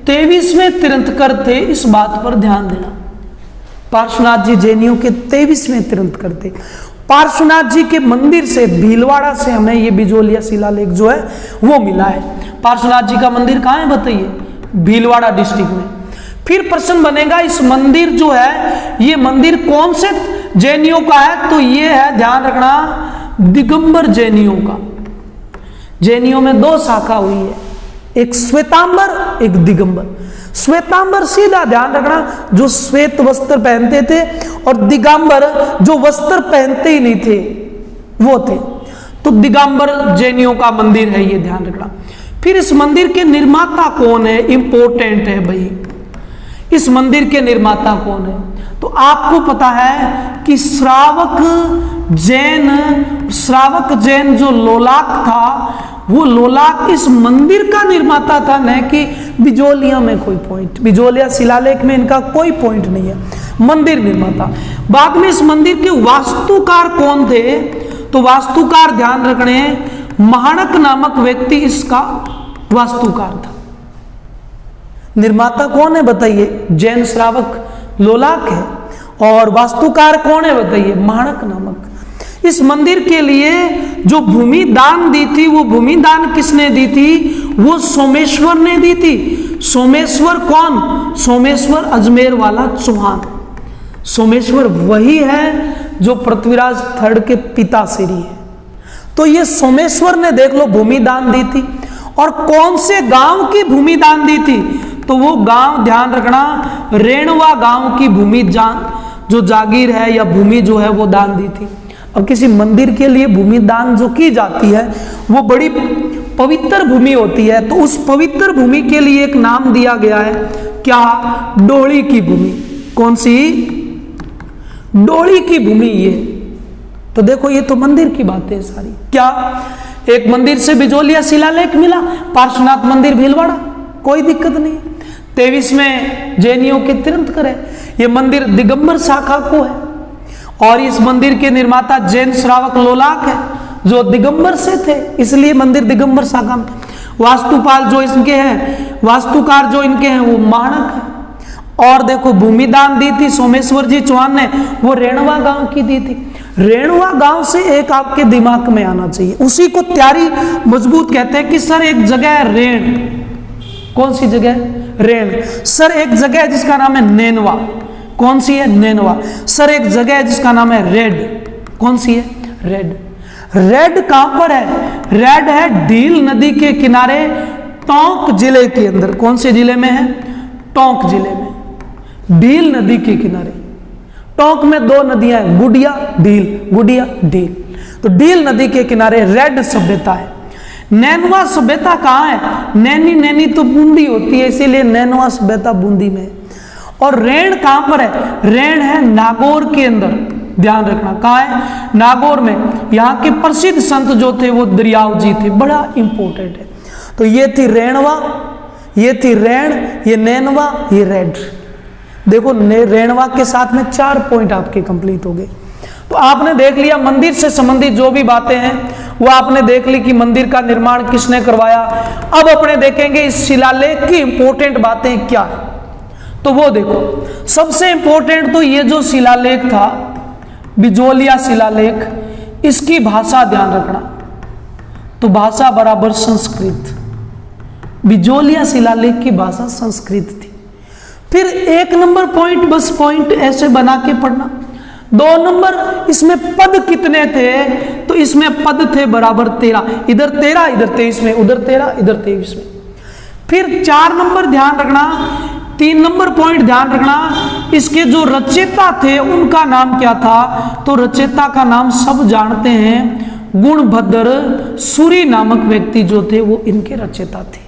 23वें तीर्थंकर थे, इस बात पर ध्यान देना। पार्श्वनाथ जी जैनियों के 23वें तीर्थंकर थे। पार्श्वनाथ जी के मंदिर से भीलवाड़ा से हमें ये बिजोलिया शिलालेख जो है वो मिला है। पार्श्वनाथ जी का मंदिर कहाँ है बताइए, भीलवाड़ा डिस्ट्रिक्ट में। फिर प्रश्न बनेगा इस मंदिर जो है ये मंदिर कौन से जैनियों का है, तो ये है ध्यान रखना दिगंबर जैनियों का। जैनियों में 2 शाखा हुई है, एक श्वेतांबर एक दिगंबर। श्वेतांबर सीधा ध्यान रखना जो श्वेत वस्त्र पहनते थे, और दिगंबर जो वस्त्र पहनते ही नहीं थे वो थे। तो दिगंबर जैनियों का मंदिर है, ये ध्यान रखना। फिर इस मंदिर के निर्माता कौन है, इंपॉर्टेंट है भाई, इस मंदिर के निर्माता कौन है, तो आपको पता है कि श्रावक जैन जो लोलाक था, वो लोलाक इस मंदिर का निर्माता था, न कि बिजोलिया में कोई पॉइंट, बिजोलिया शिलालेख में इनका कोई पॉइंट नहीं है, मंदिर निर्माता। बाद में इस मंदिर के वास्तुकार कौन थे, तो वास्तुकार ध्यान रखने महाणक नामक व्यक्ति इसका वास्तुकार था। निर्माता कौन है बताइए, जैन श्रावक लोलाक है, और वास्तुकार कौन है बताइए, महाणक नामक। इस मंदिर के लिए जो भूमि दान दी थी, वो भूमि दान किसने दी थी, वो सोमेश्वर ने दी थी। सोमेश्वर कौन, सोमेश्वर अजमेर वाला चौहान। सोमेश्वर वही है जो पृथ्वीराज III के पिताश्री है। तो ये सोमेश्वर ने देख लो भूमि दान दी थी। और कौन से गांव की भूमि दान दी थी, तो वो गांव ध्यान रखना रेणवा गांव की भूमि जो जागीर है या भूमि जो है वो दान दी थी। अब किसी मंदिर के लिए भूमि दान जो की जाती है वो बड़ी पवित्र भूमि होती है, तो उस पवित्र भूमि के लिए एक नाम दिया गया है, क्या, डोली की भूमि। कौन सी, डोली की भूमि। ये तो देखो ये तो मंदिर की बातें सारी। क्या एक मंदिर से बिजोलिया शिलालेख मिला, पार्श्वनाथ मंदिर भीलवाड़ा, कोई दिक्कत नहीं। 23वें जैनियों के तीर्थंकर है, ये मंदिर दिगंबर शाखा को है, और इस मंदिर के निर्माता जैन श्रावक लोलाक है जो दिगंबर से थे, इसलिए मंदिर दिगंबर शाखा में। वास्तुपाल जो इनके हैं, वास्तुकार जो इनके हैं वो माणक है। और देखो भूमि दान दी थी सोमेश्वर जी चौहान ने, वो रेणवा गांव की दी थी। रेणवा गांव से एक आपके दिमाग में आना चाहिए, उसी को त्यारी मजबूत कहते हैं कि सर एक जगह है रेण। कौन सी जगह, रेण। सर एक जगह है जिसका नाम है नैनवा। कौन सी है, नैनवा। सर एक जगह है जिसका नाम है रेड। कौन सी है, रेड। रेड कहां पर है, रेड है डील नदी के किनारे टोंक जिले के अंदर। कौन से जिले में है, टोंक जिले में, डील नदी के किनारे। टोंक में 2 नदियां हैं, गुडिया डील, गुडिया डील। तो डील नदी के किनारे रेड सभ्यता है। नैनवा सभ्यता कहाँ है, नैनी तो बूंदी होती है, इसीलिए नैनवा सभ्यता बूंदी में है। और रेण कहां पर है, रेण है नागौर के अंदर। ध्यान रखना कहाँ है, नागौर में। यहाँ के प्रसिद्ध संत जो थे वो दरियाव जी थे, बड़ा इंपॉर्टेंट है। तो ये थी रेणवा, ये थी रेण, ये नैनवा, ये रेड। देखो रेणवा के साथ में 4 पॉइंट आपके कंप्लीट हो गए। तो आपने देख लिया मंदिर से संबंधित जो भी बातें हैं वो आपने देख ली कि मंदिर का निर्माण किसने करवाया। अब अपने देखेंगे इस शिलालेख की इंपॉर्टेंट बातें क्या है। तो वो देखो, सबसे इंपॉर्टेंट तो ये जो शिलालेख था बिजोलिया शिलालेख, इसकी भाषा ध्यान रखना। तो भाषा बराबर संस्कृत, बिजोलिया शिलालेख की भाषा संस्कृत थी। फिर 1 नंबर पॉइंट, बस पॉइंट ऐसे बना के पढ़ना। 2 नंबर, इसमें पद कितने थे, तो इसमें पद थे बराबर 13, इधर 13 इधर 23 में, उधर 13 इधर 23 में। फिर 4 नंबर ध्यान रखना, 3 नंबर पॉइंट ध्यान रखना, इसके जो रचयिता थे उनका नाम क्या था? तो रचयिता का नाम सब जानते हैं, गुणभद्र सूरी नामक व्यक्ति जो थे वो इनके रचयिता थे।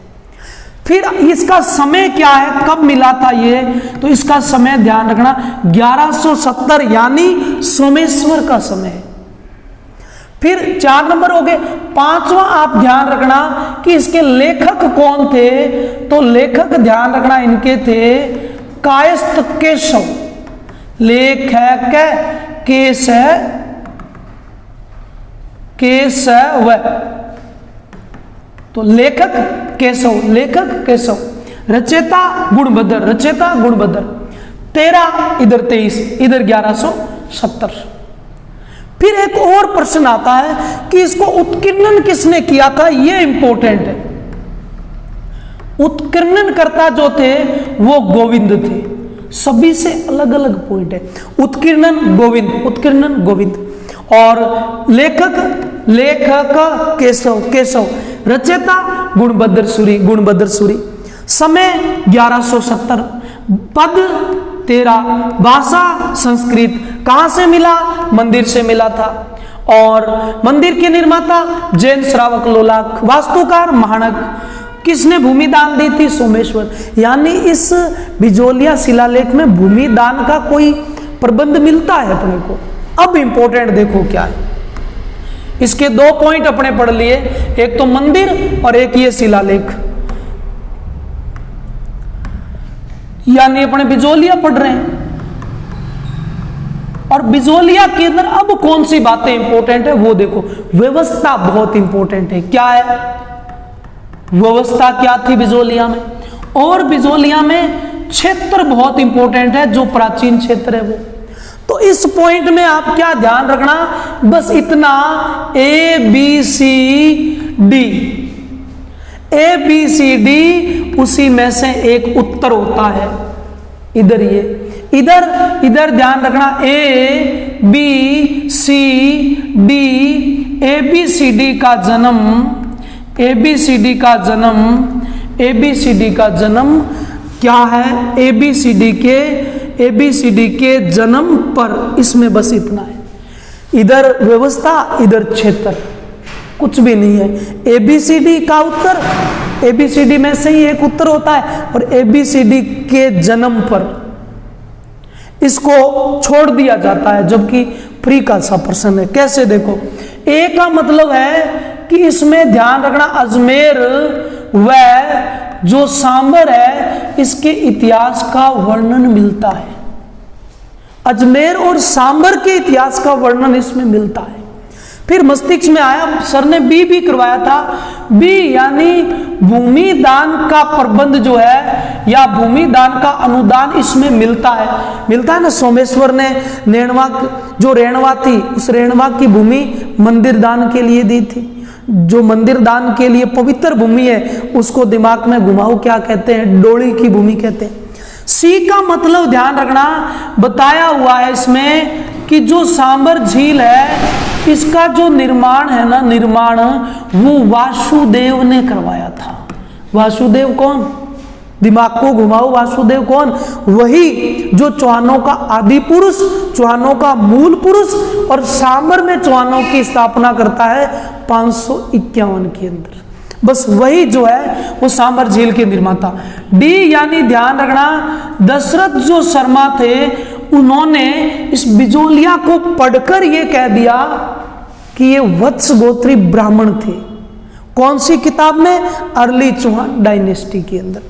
फिर इसका समय क्या है, कब मिला था ये? तो इसका समय ध्यान रखना 1170 यानी सोमेश्वर का समय। फिर 4 नंबर हो गए। 5वां आप ध्यान रखना कि इसके लेखक कौन थे? तो लेखक ध्यान रखना इनके थे कायस्थ केशव। लेखक केशव, तो लेखक केशव, रचयिता गुणभद्र, 13 इधर 23, इधर 1170। फिर एक और प्रश्न आता है कि इसको उत्कीर्णन किसने किया था? ये इंपॉर्टेंट है। उत्कीर्णन करता जो थे वो गोविंद थे। सभी से अलग अलग पॉइंट है। उत्कीर्णन गोविंद, और लेखक केशव, रचयिता गुणभद्र सूरी। समय 1170, पद 13, भाषा संस्कृत। कहां से मिला? मंदिर से मिला था। और मंदिर के निर्माता जैन श्रावक लोलाक, वास्तुकार महानक। किसने भूमि दान दी थी? सोमेश्वर। यानी इस बिजोलिया शिलालेख में भूमि दान का कोई प्रबंध मिलता है अपने को। अब इंपॉर्टेंट देखो क्या है, इसके 2 पॉइंट अपने पढ़ लिए, एक तो मंदिर और एक ये शिलालेख, यानी अपने बिजोलिया पढ़ रहे हैं। और बिजोलिया के अंदर अब कौन सी बातें इंपॉर्टेंट है वो देखो। व्यवस्था बहुत इंपॉर्टेंट है। क्या है व्यवस्था? क्या थी बिजोलिया में? और बिजोलिया में क्षेत्र बहुत इंपॉर्टेंट है, जो प्राचीन क्षेत्र है वो। तो इस पॉइंट में आप क्या ध्यान रखना, बस इतना, ए बी सी डी, उसी में से एक उत्तर होता है। इधर इधर ध्यान रखना, ए बी सी डी का जन्म क्या है? एबीसीडी के जन्म पर, इसमें बस इतना है। इधर व्यवस्था, इधर क्षेत्र, कुछ भी नहीं है। एबीसीडी का उत्तर, एबीसीडी में से ही एक उत्तर होता है, और एबीसीडी के जन्म पर इसको छोड़ दिया जाता है, जबकि फ्री का सा प्रश्न है। कैसे? देखो, ए का मतलब है कि इसमें ध्यान रखना अजमेर व जो सांबर है इसके इतिहास का वर्णन मिलता है। अजमेर और सांबर के इतिहास का वर्णन इसमें मिलता है। फिर मस्तिष्क में आया, सर ने बी भी करवाया था। बी यानी भूमि दान का प्रबंध जो है, या भूमि दान का अनुदान इसमें मिलता है ना। सोमेश्वर ने रेणवा थी, उस रेणवा की भूमि मंदिर दान के लिए दी थी। जो मंदिर दान के लिए पवित्र भूमि है उसको दिमाग में घुमाओ, क्या कहते हैं? डोली की भूमि कहते हैं। सी का मतलब ध्यान रखना, बताया हुआ है इसमें कि जो सांबर झील है इसका जो निर्माण है ना, वो वासुदेव ने करवाया था। वासुदेव कौन? दिमाग को घुमाओ, वासुदेव कौन? वही जो चौहानों का आदि पुरुष, चौहानों का मूल पुरुष, और सांबर में चौहानों की स्थापना करता है 551 के अंदर। बस वही जो है वो सांबर झील के निर्माता। डी यानी ध्यान रखना, दशरथ जो शर्मा थे उन्होंने इस बिजोलिया को पढ़कर ये कह दिया कि ये वत्स गोत्री ब्राह्मण थे। कौन सी किताब में? अर्ली चौहान डायनेस्टी के अंदर।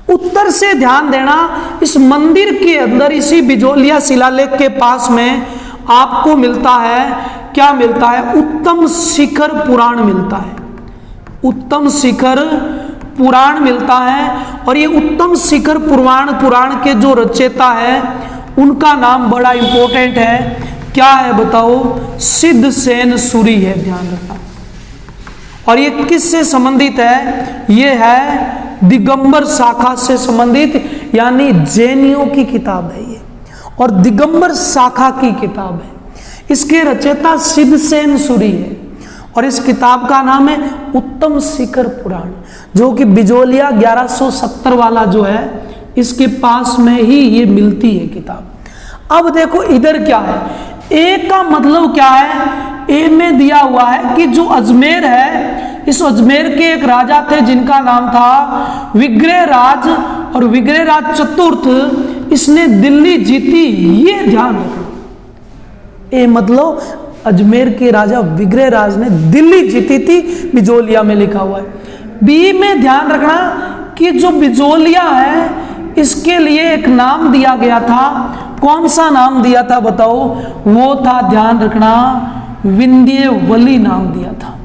उत्तर से ध्यान देना, इस मंदिर के अंदर इसी बिजोलिया शिलालेख के पास में आपको मिलता है, क्या मिलता है? उत्तम शिखर पुराण मिलता है। उत्तम शिखर पुराण मिलता है, और ये उत्तम शिखर पुराण के जो रचयिता है उनका नाम बड़ा इंपॉर्टेंट है। क्या है बताओ? सिद्ध सेन सूरी है, ध्यान रखना। और ये किससे संबंधित है? ये है दिगंबर शाखा से संबंधित, यानी जैनियों की किताब है ये, और दिगंबर शाखा की किताब है। इसके रचयिता सिद्ध सेन सूरी है। और इस किताब का नाम है उत्तम शिखर पुराण, जो कि बिजोलिया 1170 वाला जो है इसके पास में ही ये मिलती है किताब। अब देखो इधर क्या है, ए का मतलब क्या है, ए में दिया हुआ है कि जो अजमेर है, इस अजमेर के एक राजा थे जिनका नाम था विग्रहराज, और विग्रहराज चतुर्थ, इसने दिल्ली जीती, ये ध्यान रखना। ए मतलब अजमेर के राजा विग्रहराज ने दिल्ली जीती थी, बिजोलिया में लिखा हुआ है। बी में ध्यान रखना कि जो बिजोलिया है इसके लिए एक नाम दिया गया था, कौन सा नाम दिया था बताओ, वो था, ध्यान रखना, विंध्यवली नाम दिया था,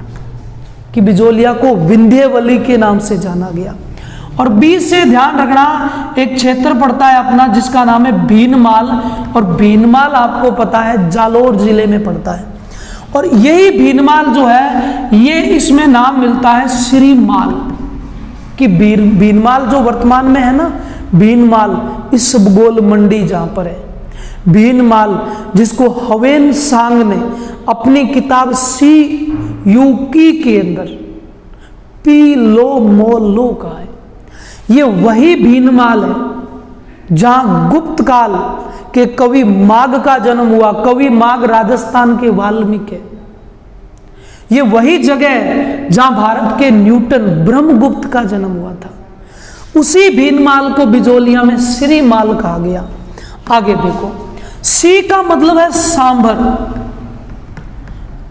कि बिजोलिया को विंध्यवली के नाम से जाना गया। और बी से ध्यान रखना, एक क्षेत्र पड़ता है अपना जिसका नाम है भीनमाल, और भीनमाल आपको पता है जालोर जिले में पड़ता है, और यही भीनमाल जो है ये इसमें नाम मिलता है श्रीमाल, कि भीनमाल जो वर्तमान में है ना, भीनमाल इसबगोल मंडी जहां पर है, भीनमाल, जिसको हवेन सांग ने अपनी किताब सी यूकी के अंदर पी लो मो लो कहा है, ये वही भीनमाल है जहां गुप्त काल के कवि माघ का जन्म हुआ। कवि माघ राजस्थान के वाल्मीकि, ये वही जगह है जहां भारत के न्यूटन ब्रह्मगुप्त का जन्म हुआ था। उसी भीनमाल को बिजोलिया में श्रीमाल कहा गया। आगे देखो, सी का मतलब है सांभर,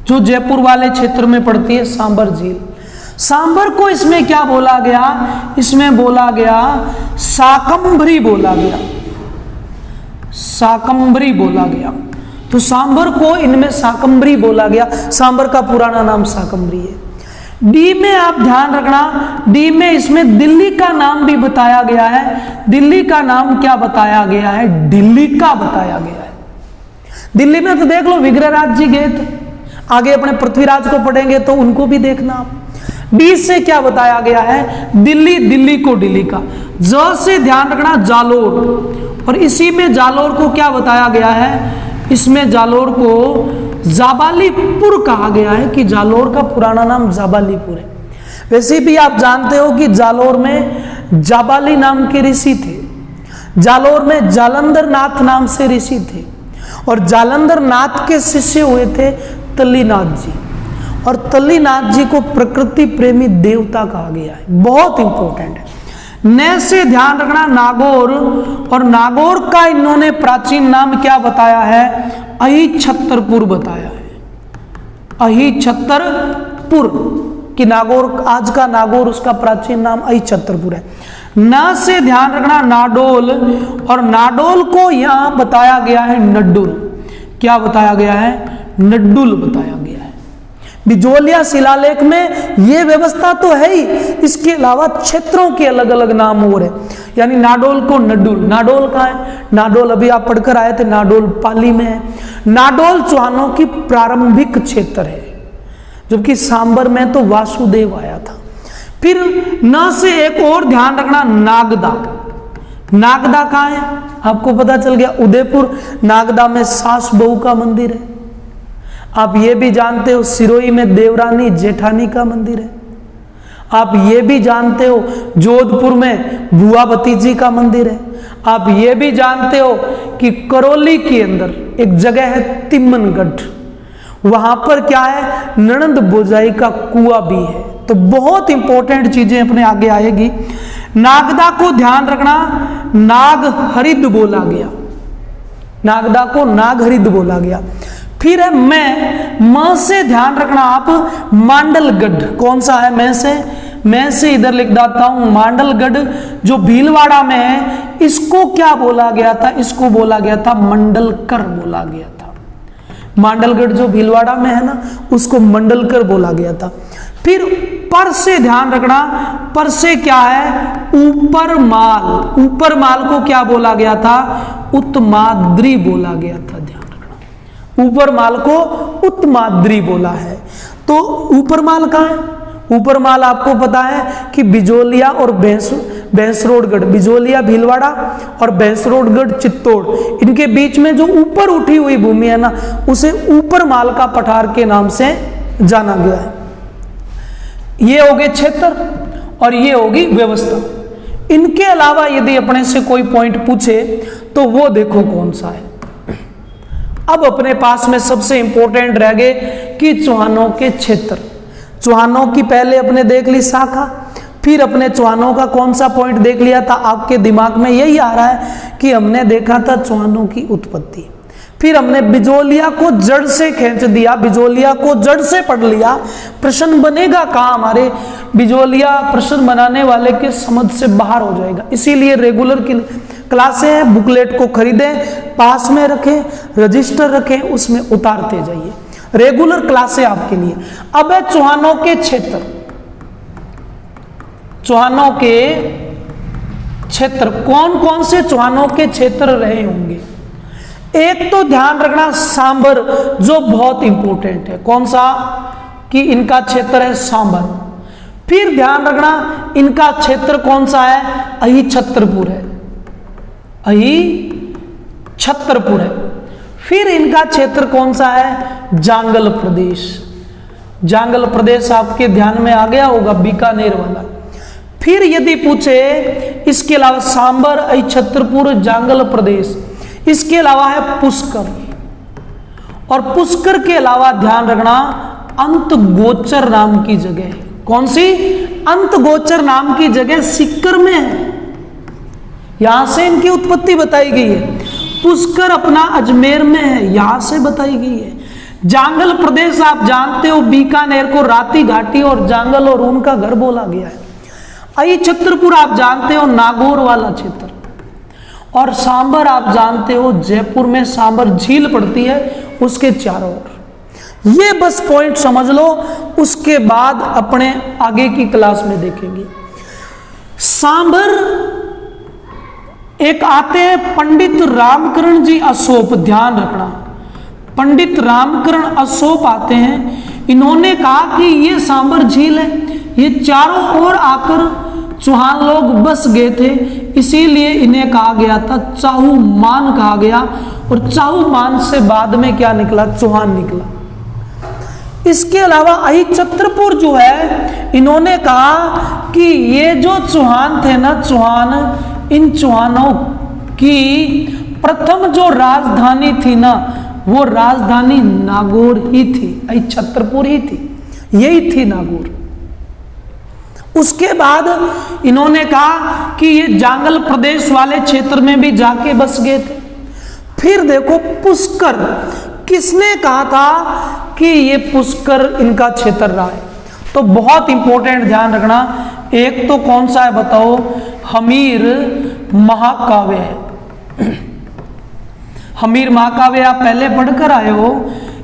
जो जयपुर वाले क्षेत्र में पड़ती है, सांभर झील। सांभर को इसमें क्या बोला गया, इसमें बोला गया शाकंभरी बोला गया, शाकंभरी बोला गया। तो सांभर को इनमें शाकंभरी बोला गया, सांभर का पुराना नाम शाकंभरी है। डी में आप ध्यान रखना, डी में इसमें दिल्ली का नाम भी बताया गया है। दिल्ली का नाम क्या बताया गया है, दिल्ली का बताया गया है। दिल्ली में तो देख लो विग्रहराज जी गए थे, आगे अपने पृथ्वीराज को पढ़ेंगे तो उनको भी देखना आप। डी से क्या बताया गया है, दिल्ली, दिल्ली को दिल्ली का। ज से ध्यान रखना जालोर, और इसी में जालोर को क्या बताया गया है, इसमें जालोर को जाबालीपुर कहा गया है, कि जालोर का पुराना नाम जाबालीपुर है। वैसे भी आप जानते हो कि जालोर में जाबाली नाम के ऋषि थे, जालोर में जालंधर नाथ नाम से ऋषि थे, और जालंधर नाथ के शिष्य हुए थे तल्लीनाथ जी, और तल्लीनाथ जी को प्रकृति प्रेमी देवता कहा गया है, बहुत इंपॉर्टेंट है। न से ध्यान रखना नागौर, और नागौर का इन्होंने प्राचीन नाम क्या बताया है, अहिछत्रपुर बताया है, अहिछत्रपुर, कि नागौर, आज का नागौर उसका प्राचीन नाम अहिछत्रपुर है। न से ध्यान रखना नाडोल, और नाडोल को यहां बताया गया है नड्डुल, क्या बताया गया है, नड्डुल बताया गया है। बिजोलिया शिलालेख में ये व्यवस्था तो है ही, इसके अलावा क्षेत्रों के अलग अलग नाम हो रहे, यानी नाडोल को नड्डुल। नाडोल कहाँ है, नाडोल अभी आप पढ़कर आए थे, नाडोल पाली में है। नाडोल चौहानों की प्रारंभिक क्षेत्र है, जबकि सांबर में तो वासुदेव आया था। फिर न से एक और ध्यान रखना नागदा, नागदा कहाँ है, आपको पता चल गया उदयपुर। नागदा में सास बहू का मंदिर है। आप ये भी जानते हो सिरोही में देवरानी जेठानी का मंदिर है। आप ये भी जानते हो जोधपुर में बुआ भतीजी का मंदिर है। आप ये भी जानते हो कि करौली के अंदर एक जगह है तिम्मनगढ़, वहां पर क्या है, ननंद बोजाई का कुआं भी है। तो बहुत इंपॉर्टेंट चीजें अपने आगे आएगी। नागदा को ध्यान रखना नाग हरिद बोला गया, नागदा को नाग हरिद बोला गया। फिर है मैं से ध्यान रखना आप मांडलगढ़, कौन सा है, मैं से इधर लिख देता हूं, मांडलगढ़ जो भीलवाड़ा में है, इसको क्या बोला गया था, इसको बोला गया था मंडलकर बोला गया था। मांडलगढ़ जो भीलवाड़ा में है ना, उसको मंडलकर बोला गया था। फिर पर से ध्यान रखना, पर से क्या है, ऊपर माल, ऊपर माल को क्या बोला गया था, उत्तमाद्री बोला गया था। ध्यान रखना ऊपर माल को उत्तमाद्री बोला है। तो ऊपर माल कहाँ है, ऊपर माल आपको पता है कि बिजोलिया और भैंसरोडगढ़, बिजोलिया भीलवाड़ा और भैंसरोडगढ़ चित्तौड़, इनके बीच में जो ऊपर उठी हुई भूमि है ना, उसे ऊपर माल का पठार के नाम से जाना गया है। ये हो गए क्षेत्र और ये होगी व्यवस्था। इनके अलावा यदि अपने से कोई पॉइंट पूछे तो वो देखो कौन सा है। अब अपने पास में सबसे इंपॉर्टेंट रह गए कि चौहानों के क्षेत्र। चौहानों की पहले अपने देख ली शाखा, फिर अपने चौहानों का कौन सा पॉइंट देख लिया था, आपके दिमाग में यही आ रहा है कि हमने देखा था चौहानों की उत्पत्ति, फिर हमने बिजोलिया को जड़ से खींच दिया, बिजोलिया को जड़ से पढ़ लिया। प्रश्न बनेगा कहाँ हमारे, बिजोलिया प्रश्न बनाने वाले के समझ से बाहर हो जाएगा। इसीलिए रेगुलर की क्लासें हैं, बुकलेट को खरीदें, पास में रखें, रजिस्टर रखें, उसमें उतारते जाइए। रेगुलर क्लासें आपके लिए। अब है चौहानों के क्षेत्र। चौहानों के क्षेत्र, कौन कौन से चौहानों के क्षेत्र रहे होंगे। एक तो ध्यान रखना सांबर, जो बहुत इंपॉर्टेंट है। कौन सा, कि इनका क्षेत्र है सांबर। फिर ध्यान रखना इनका क्षेत्र कौन सा है, अहि छत्रपुर है, अहि छत्रपुर है। फिर इनका क्षेत्र कौन सा है, जांगल प्रदेश। जांगल प्रदेश आपके ध्यान में आ गया होगा, बीकानेर वाला। फिर यदि पूछे इसके अलावा सांबर, अहि छत्रपुर, जांगल प्रदेश, इसके अलावा है पुष्कर। और पुष्कर के अलावा ध्यान रखना अंत गोचर नाम की जगह है। कौन सी, अंत गोचर नाम की जगह सीकर में है, यहां से इनकी उत्पत्ति बताई गई है। पुष्कर अपना अजमेर में है, यहां से बताई गई है। जांगल प्रदेश आप जानते हो, बीकानेर को राती घाटी और जांगल और ऊन का घर बोला गया है। अहि छत्रपुर आप जानते हो, नागौर वाला क्षेत्र। और सांबर आप जानते हो, जयपुर में सांबर झील पड़ती है, उसके चारों ओर। ये बस पॉइंट समझ लो, उसके बाद अपने आगे की क्लास में देखेंगे। सांबर एक आते हैं पंडित रामकरण जी अशोक, ध्यान रखना, पंडित रामकरण अशोक आते हैं। इन्होंने कहा कि ये सांबर झील है, ये चारों ओर आकर चौहान लोग बस गए थे, इसीलिए इन्हें कहा गया था चाहूमान कहा गया। और चाहूमान से बाद में क्या निकला, चौहान निकला। इसके अलावा अहि छत्रपुर जो है, इन्होंने कहा कि ये जो चौहान थे ना, चौहान, इन चौहानों की प्रथम जो राजधानी थी ना, वो राजधानी नागौर ही थी, अहि छत्रपुर ही थी, यही थी नागौर। उसके बाद इन्होंने कहा कि ये जांगल प्रदेश वाले क्षेत्र में भी जाके बस गए थे। फिर देखो पुष्कर, किसने कहा था कि ये पुष्कर इनका क्षेत्र रहा है, तो बहुत इंपॉर्टेंट ध्यान रखना। एक तो कौन सा है बताओ, हमीर महाकाव्य है। हमीर महाकाव्य आप पहले पढ़कर आए हो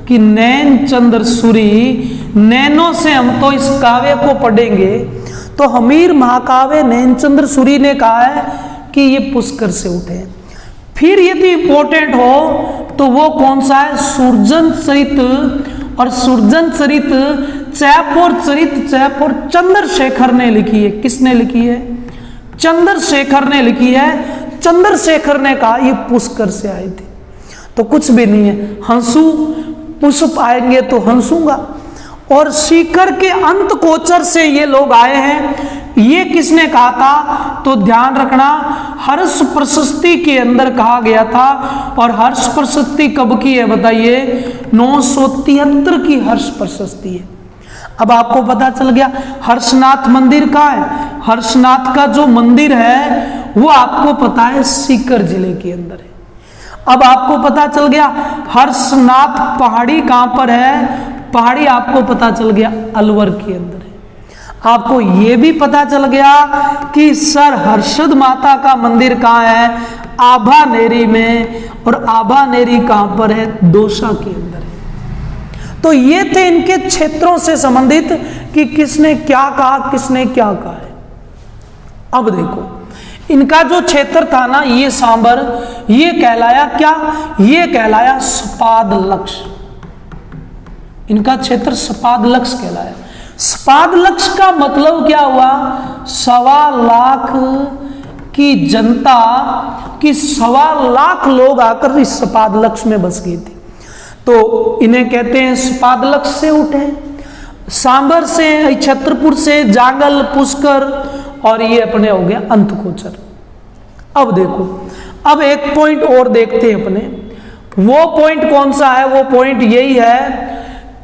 कि नैन चंद्र सूरी, नैनों से हम तो इस काव्य को पढ़ेंगे, तो हमीर महाकाव्य नैनचंद्र सूरी ने कहा है कि ये पुष्कर से उठे। फिर यदि इंपॉर्टेंट हो तो वो कौन सा है, सुरजन चरित। और सुरजन चरित चैपोर चरित, चैपोर चंद्रशेखर ने लिखी है। किसने लिखी है, चंद्रशेखर ने लिखी है। चंद्रशेखर ने कहा ये पुष्कर से आए थे, तो कुछ भी नहीं है। हंसू, पुष्प आएंगे तो हंसूंगा। और सीकर के अंत गोचर से ये लोग आए हैं, ये किसने कहा था, तो ध्यान रखना हर्ष प्रशस्ति के अंदर कहा गया था। और हर्ष प्रशस्ति कब की है बताइए, 973 की हर्ष प्रशस्ति है। अब आपको पता चल गया हर्षनाथ मंदिर कहाँ है। हर्षनाथ का जो मंदिर है वो आपको पता है सीकर जिले के अंदर है। अब आपको पता चल गया हर्षनाथ पहाड़ी कहां पर है, पहाड़ी आपको पता चल गया अलवर के अंदर है। आपको यह भी पता चल गया कि सर हर्षद माता का मंदिर कहाँ है, आभानेरी में। और आभानेरी कहां पर है, दौसा के अंदर है। तो ये थे इनके क्षेत्रों से संबंधित कि किसने क्या कहा, किसने क्या कहा है। अब देखो इनका जो क्षेत्र था ना, ये सांबर, ये कहलाया क्या, ये कहलाया सपाद लक्ष्य। इनका क्षेत्र सपाद लक्ष्य कहलाया। सपाद लक्ष्य का मतलब क्या हुआ, 1.25 लाख की जनता की 1.25 लाख लोग आकर इस सपाद लक्ष्य में बस गए थे, तो इन्हें कहते हैं सपाद लक्ष्य से उठे। सांबर से, छतरपुर से, जांगल, पुष्कर, और ये अपने हो गया अंतकोचर। अब देखो, अब एक पॉइंट और देखते हैं अपने। वो पॉइंट कौन सा है? वो पॉइंट यही है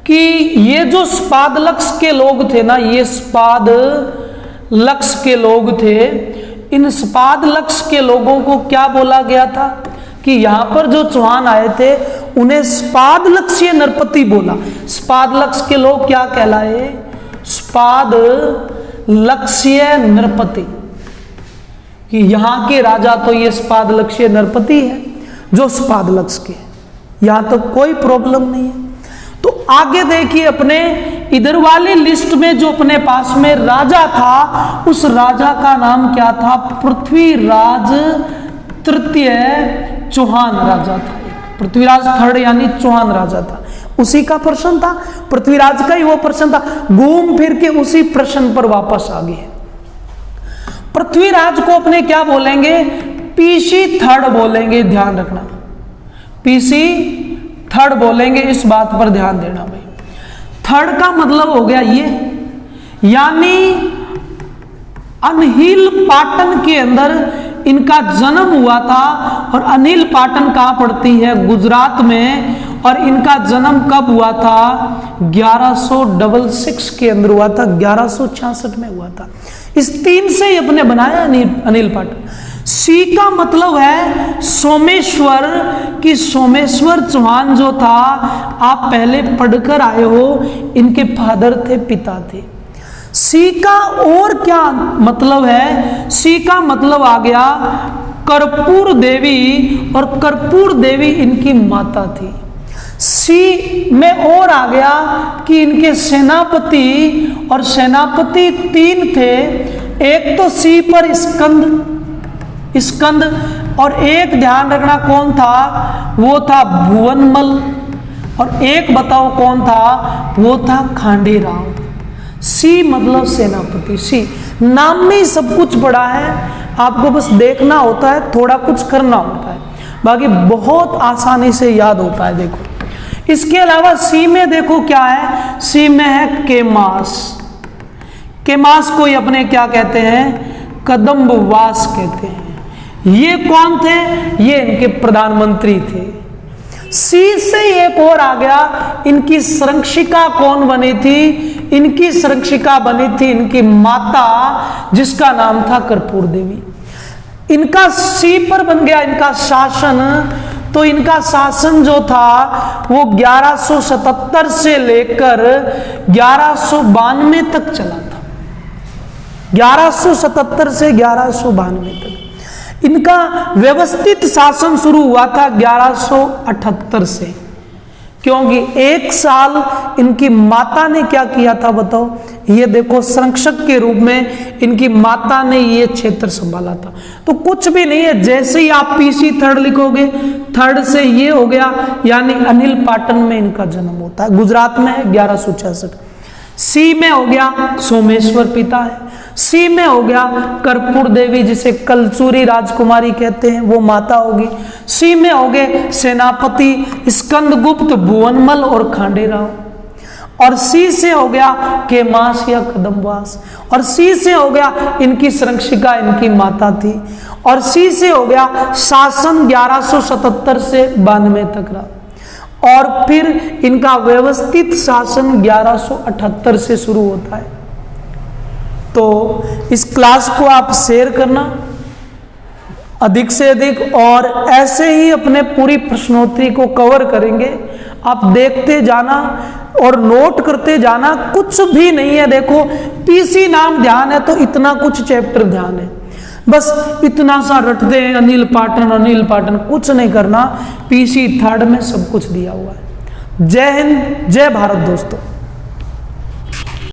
कि ये जो स्पादलक्ष के लोग थे ना, ये स्पादलक्ष के लोग थे, इन स्पादलक्ष के लोगों को क्या बोला गया था कि यहां पर जो चौहान आए थे उन्हें स्पादलक्षीय नरपति बोला। स्पादलक्ष के लोग क्या कहलाए? स्पादलक्षीय नरपति, कि यहां के राजा तो ये स्पादलक्षीय नरपति है जो स्पादलक्ष के। यहां तो कोई प्रॉब्लम नहीं है। तो आगे देखिए, अपने इधर वाली लिस्ट में जो अपने पास में राजा था, उस राजा का नाम क्या था? पृथ्वीराज तृतीय चौहान राजा था। पृथ्वीराज थर्ड यानी चौहान राजा था, उसी का प्रश्न था, पृथ्वीराज का ही वो प्रश्न था। घूम फिर के उसी प्रश्न पर वापस आ गए। पृथ्वीराज को अपने क्या बोलेंगे? पीसी थर्ड बोलेंगे, ध्यान रखना, पीसी थर्ड बोलेंगे, इस बात पर ध्यान देना भाई। थर्ड का मतलब हो गया ये, यानी अनहिल पाटन के अंदर इनका जन्म हुआ था। और अनिल पाटन कहां पड़ती है? गुजरात में। और इनका जन्म कब हुआ था? 1166 के अंदर हुआ था, 1166 में हुआ था। इस 3 से ही अपने बनाया अनिल पाटन। सी का मतलब है सोमेश्वर, कि सोमेश्वर चौहान जो था, आप पहले पढ़कर आए हो, इनके फादर थे, पिता थे। सी का और क्या मतलब है? सी का मतलब आ गया कर्पूर देवी, और कर्पूर देवी इनकी माता थी। सी में और आ गया कि इनके सेनापति, और सेनापति 3 थे। एक तो सी पर स्कंद, और एक ध्यान रखना कौन था? वो था भुवनमल। और एक बताओ कौन था? वो था खांडेराव। सी मतलब सेनापति। सी नाम में ही सब कुछ पड़ा है, आपको बस देखना होता है, थोड़ा कुछ करना होता है, बाकी बहुत आसानी से याद होता है। देखो, इसके अलावा सी में देखो क्या है? सी में है केमास। केमास को ही अपने क्या कहते हैं? कदम्बवास कहते हैं। ये कौन थे? ये इनके प्रधानमंत्री थे। सी से एक और आ गया, इनकी संरक्षिका कौन बनी थी? इनकी संरक्षिका बनी थी इनकी माता, जिसका नाम था कर्पूर देवी। इनका सी पर बन गया इनका शासन। तो इनका शासन जो था वो 1177 से लेकर 1192 तक चला था। 1177 से 1192 तक इनका व्यवस्थित शासन शुरू हुआ था 1178 से, क्योंकि 1 साल इनकी माता ने क्या किया था बताओ? ये देखो, संरक्षक के रूप में इनकी माता ने ये क्षेत्र संभाला था। तो कुछ भी नहीं है, जैसे ही आप पीसी थर्ड लिखोगे, थर्ड से ये हो गया, यानी अनिल पाटन में इनका जन्म होता है, गुजरात में है 1166। सी में हो गया सोमेश्वर पिता है। सी में हो गया कर्पूर देवी, जिसे कलचूरी राजकुमारी कहते हैं, वो माता होगी। सी में हो गए सेनापति स्कंदगुप्त, भुवनमल और खांडेराव। और सी से हो गया केमास या कदम्बास। और सी से हो गया इनकी संरक्षिका इनकी माता थी। और सी से हो गया शासन 1177 से 92 तक रहा। और फिर इनका व्यवस्थित शासन 1178 से शुरू होता है। तो इस क्लास को आप शेयर करना अधिक से अधिक, और ऐसे ही अपने पूरी प्रश्नोत्तरी को कवर करेंगे। आप देखते जाना और नोट करते जाना, कुछ भी नहीं है। देखो, पीसी नाम ध्यान है तो इतना कुछ चैप्टर ध्यान है, बस इतना सा रटते हैं अनिल पाटन, कुछ नहीं करना। पीसी थर्ड में सब कुछ दिया हुआ है। जय हिंद, जय भारत दोस्तों।